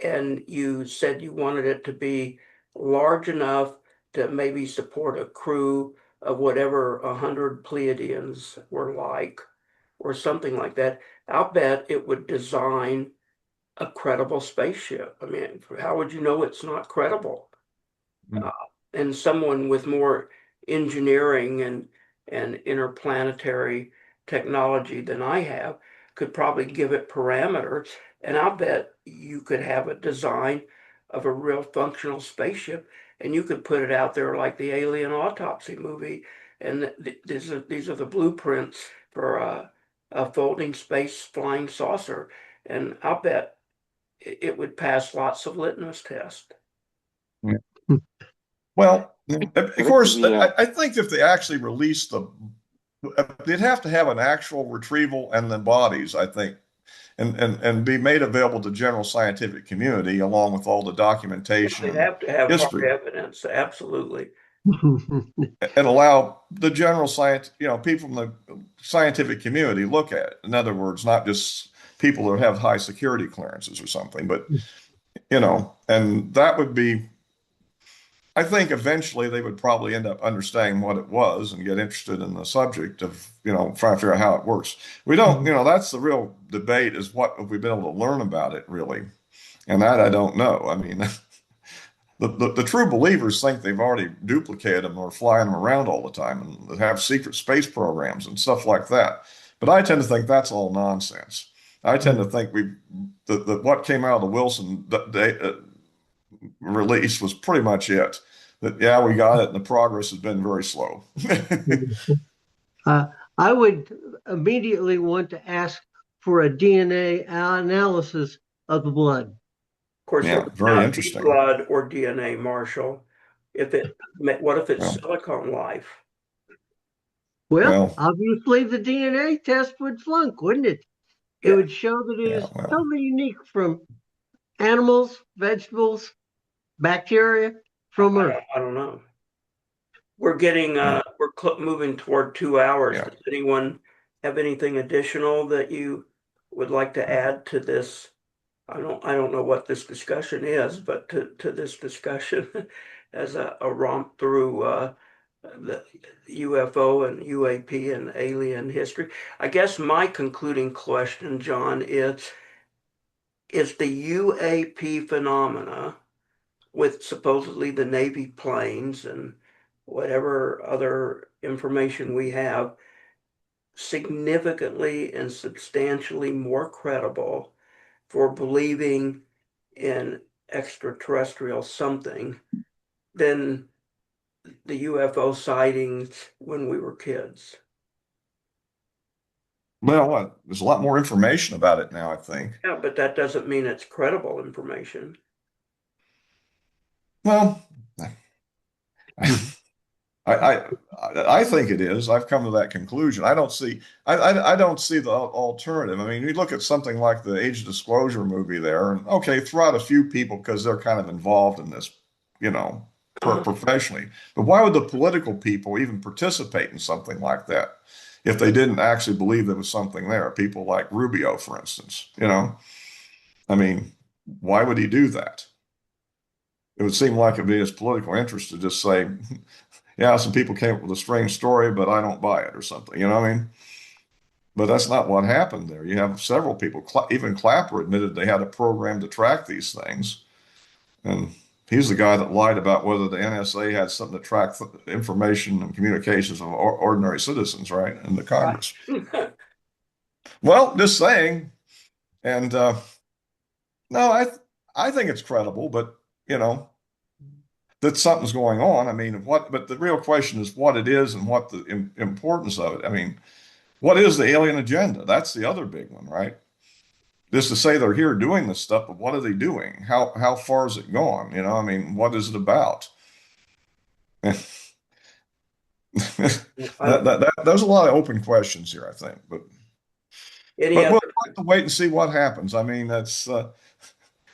and you said you wanted it to be large enough to maybe support a crew of whatever 100 Pleiadians were like, or something like that, I'll bet it would design a credible spaceship. I mean, how would you know it's not credible? uh, Mhm. and someone with more engineering and interplanetary technology than I have could probably give it parameters, and I'll bet you could have a design of a real functional spaceship, and you could put it out there like the Alien Autopsy movie, and these are the blueprints for a folding space flying saucer, and I'll bet it would pass lots of litmus tests. Yeah. Well, of Give it to course, me. I think if they actually release they'd have to have an actual retrieval and the bodies, I think, and be made available to general scientific community along with all the documentation They and have to have hard history, evidence, absolutely. and allow the general science, people from the scientific community look at it. In other words, not just people that have high security clearances or something, but and that would be, I think eventually they would probably end up understanding what it was and get interested in the subject of, trying to figure out how it works. We don't, that's the real debate, is what have we been able to learn about it really? And that I don't know. I mean, the true believers think they've already duplicated them or flying them around all the time and have secret space programs and stuff like that. But I tend to think that's all nonsense. I tend to think that what came out of the Wilson release was pretty much it. That, yeah, we got it, and the progress has been very slow. Uh, I would immediately want to ask for a DNA analysis of the blood. Of course, it Yeah, would very not be interesting. blood or DNA, Marshall. What if it's Well, silicone life? Well, well, obviously the DNA test would flunk, wouldn't it? It Yeah, would show that it yeah, is well, totally unique from animals, vegetables, bacteria from Earth. I don't know. We're getting, yeah, moving toward 2 hours. yeah. Does anyone have anything additional that you would like to add to this? I don't know what this discussion is, but to this discussion as a romp through the UFO and UAP and alien history. I guess my concluding question, John, is the UAP phenomena with supposedly the Navy planes and whatever other information we have significantly and substantially more credible for believing in extraterrestrial something than the UFO sightings when we were kids. Well, there's a lot more information about it now, I think. Yeah, but that doesn't mean it's credible information. Well, I, I I think it is. I've come to that conclusion. I don't see the alternative. I mean, you look at something like the Age of Disclosure movie there, and okay, throw out a few people because they're kind of involved in this, you know, Uh, professionally. But why would the political people even participate in something like that if they didn't actually believe there was something there? People like Rubio, for instance. I mean, why would he do that? It would seem like it'd be his political interest to just say, yeah, some people came up with a strange story, but I don't buy it or something. You know what I mean? But that's not what happened there. You have several people, even Clapper admitted they had a program to track these things. And he's the guy that lied about whether the NSA had something to track information and communications of ordinary citizens, right? In the Congress. Right. Well, just saying. And no, I think it's credible, but you know, that something's going on. I mean, what, but the real question is what it is and what the importance of it. I mean, what is the alien agenda? That's the other big one, right? Just to say they're here doing this stuff, but what are they doing? How far is it gone? You know, I mean, what is it about? There's a lot of open questions here, I think, but Any other? we'll have to wait and see what happens. I mean, that's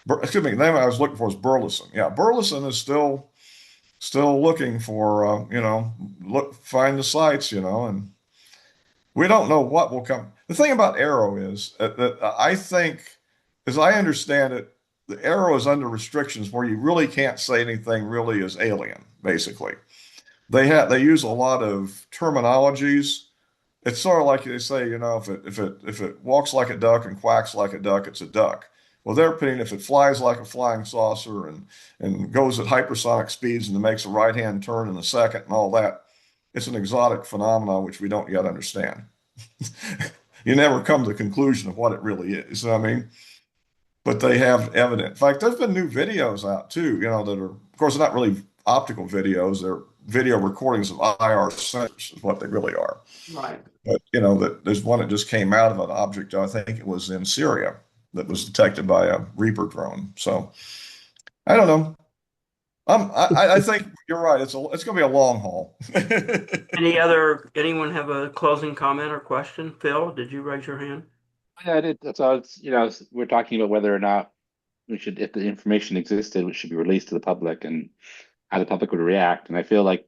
excuse me. The name I was looking for is Burleson. Yeah, Burleson is still looking for find the sites, and we don't know what will come. The thing about Arrow is that I think, as I understand it, the Arrow is under restrictions where you really can't say anything really is alien. Basically, they use a lot of terminologies. It's sort of like they say, if it walks like a duck and quacks like a duck, it's a duck. Well, their opinion, if it flies like a flying saucer and goes at hypersonic speeds and makes a right-hand turn in a second and all that, it's an exotic phenomenon which we don't yet understand. You never come to the conclusion of what it really is. I mean, but they have evidence. In fact, there's been new videos out too, that are, of course, not really optical videos. They're video recordings of IR sensors, is what they really are. Right. But that there's one that just came out of an object. I think it was in Syria that was detected by a Reaper drone. So I don't know. I think you're right. It's going to be a long haul. Anyone have a closing comment or question? Phil, did you raise your hand? Yeah, I did. That's all. We're talking about whether or not we should, if the information existed, it should be released to the public and how the public would react. And I feel like,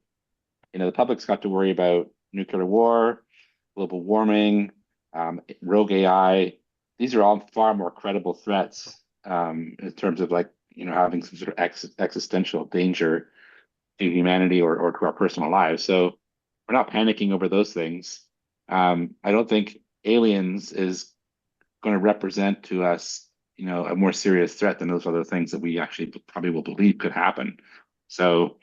the public's got to worry about nuclear war, global warming, rogue AI. These are all far more credible threats in terms of having some sort of existential danger to humanity or to our personal lives. So we're not panicking over those things. I don't think aliens is going to represent to us, a more serious threat than those other things that we actually probably will believe could happen. So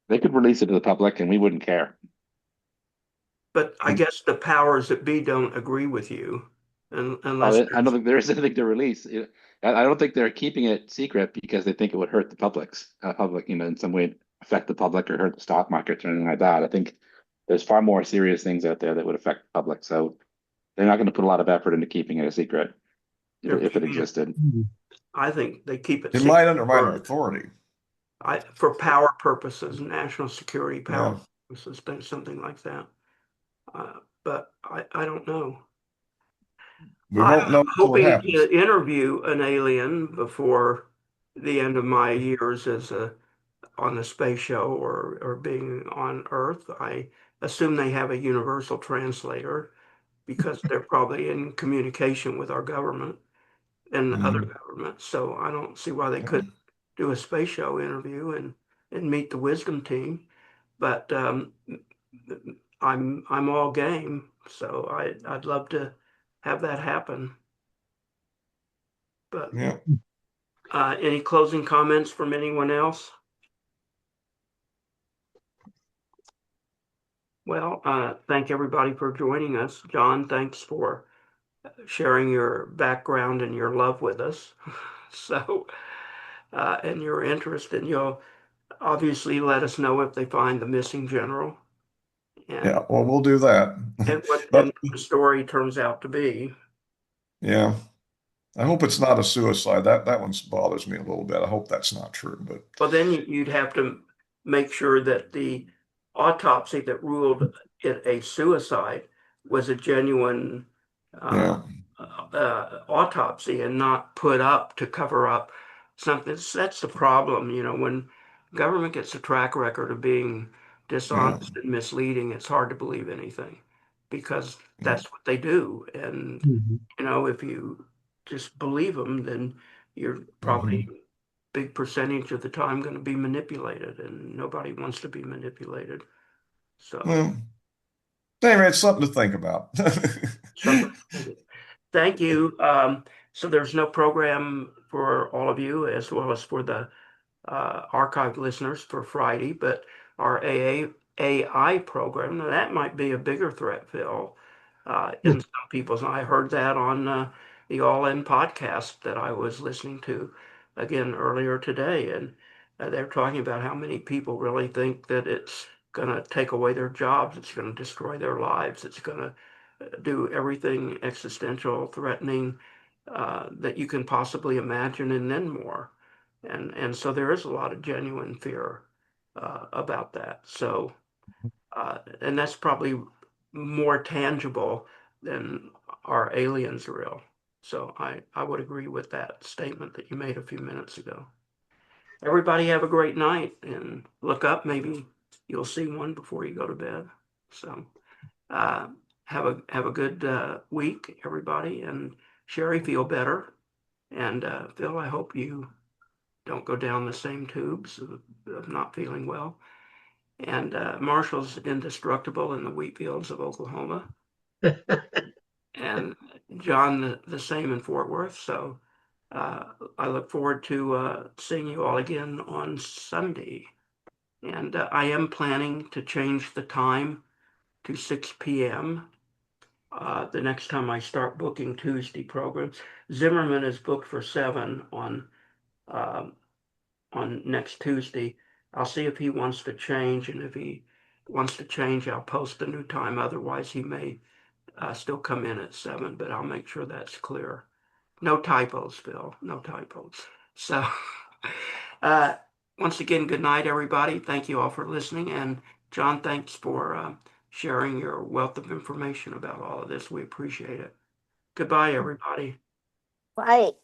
they could release it to the public and we wouldn't care. But I guess the powers that be don't agree with you, unless I don't think there is anything to release. I don't think they're keeping it secret because they think it would hurt the public, in some way affect the public or hurt the stock market or anything like that. I think there's far more serious things out there that would affect the public. So they're not going to put a lot of effort into keeping it a secret if it existed. I think they keep it It secret might undermine our authority. for power purposes, national security power Yeah. purposes, something like that. But I don't know. We I'm won't know until it hoping happens. to interview an alien before the end of my years on the space show or being on Earth. I assume they have a universal translator because they're probably in communication with our government and other Mhm. governments. So I don't see why they couldn't do a space show interview and meet the wisdom team. But I'm all game. So I'd love to have that happen. But Yeah. any closing comments from anyone else? Well, thank everybody for joining us. John, thanks for sharing your background and your love with us. So, and your interest, and you'll obviously let us know if they find the missing general and Yeah. Well, we'll do that. what But the story turns out to be. yeah, I hope it's not a suicide. That one bothers me a little bit. I hope that's not true. But Well, then you'd have to make sure that the autopsy that ruled it a suicide was a genuine uh, yeah, autopsy and not put up to cover up something. That's the problem, when government gets a track record of being yeah, dishonest and misleading, it's hard to believe anything because yeah. that's what they do. And, Mhm. if you just believe them, then you're probably Mhm. big percentage of the time going to be manipulated, and nobody wants to be manipulated. So, Well, Anyway, it's something to think about. Something. Thank you. So there's no program for all of you as well as for the archive listeners for Friday, but our AI program, now that might be a bigger threat, Phil, in some people's. I heard that on the All In podcast that I was listening to again earlier today, and they're talking about how many people really think that it's going to take away their jobs, it's going to destroy their lives, it's going to do everything existential, threatening that you can possibly imagine, and then more. And so there is a lot of genuine fear about that. So, and that's probably more tangible than are aliens real? So I would agree with that statement that you made a few minutes ago. Everybody have a great night and look up. Maybe you'll see one before you go to bed. So uh, have a good week, everybody. And Sherry, feel better. And Phil, I hope you don't go down the same tubes of not feeling well. And Marshall's indestructible in the wheat fields of Oklahoma. And John, the same in Fort Worth. So I look forward to seeing you all again on Sunday. And I am planning to change the time to 6 p.m. The next time I start booking Tuesday programs. Zimmerman is booked for 7 on next Tuesday. I'll see if he wants to change, and if he wants to change, I'll post a new time. Otherwise, he may still come in at 7, but I'll make sure that's clear. No typos, Phil. No typos. So, uh, once again, good night, everybody. Thank you all for listening. And John, thanks for sharing your wealth of information about all of this. We appreciate it. Goodbye, everybody. Right.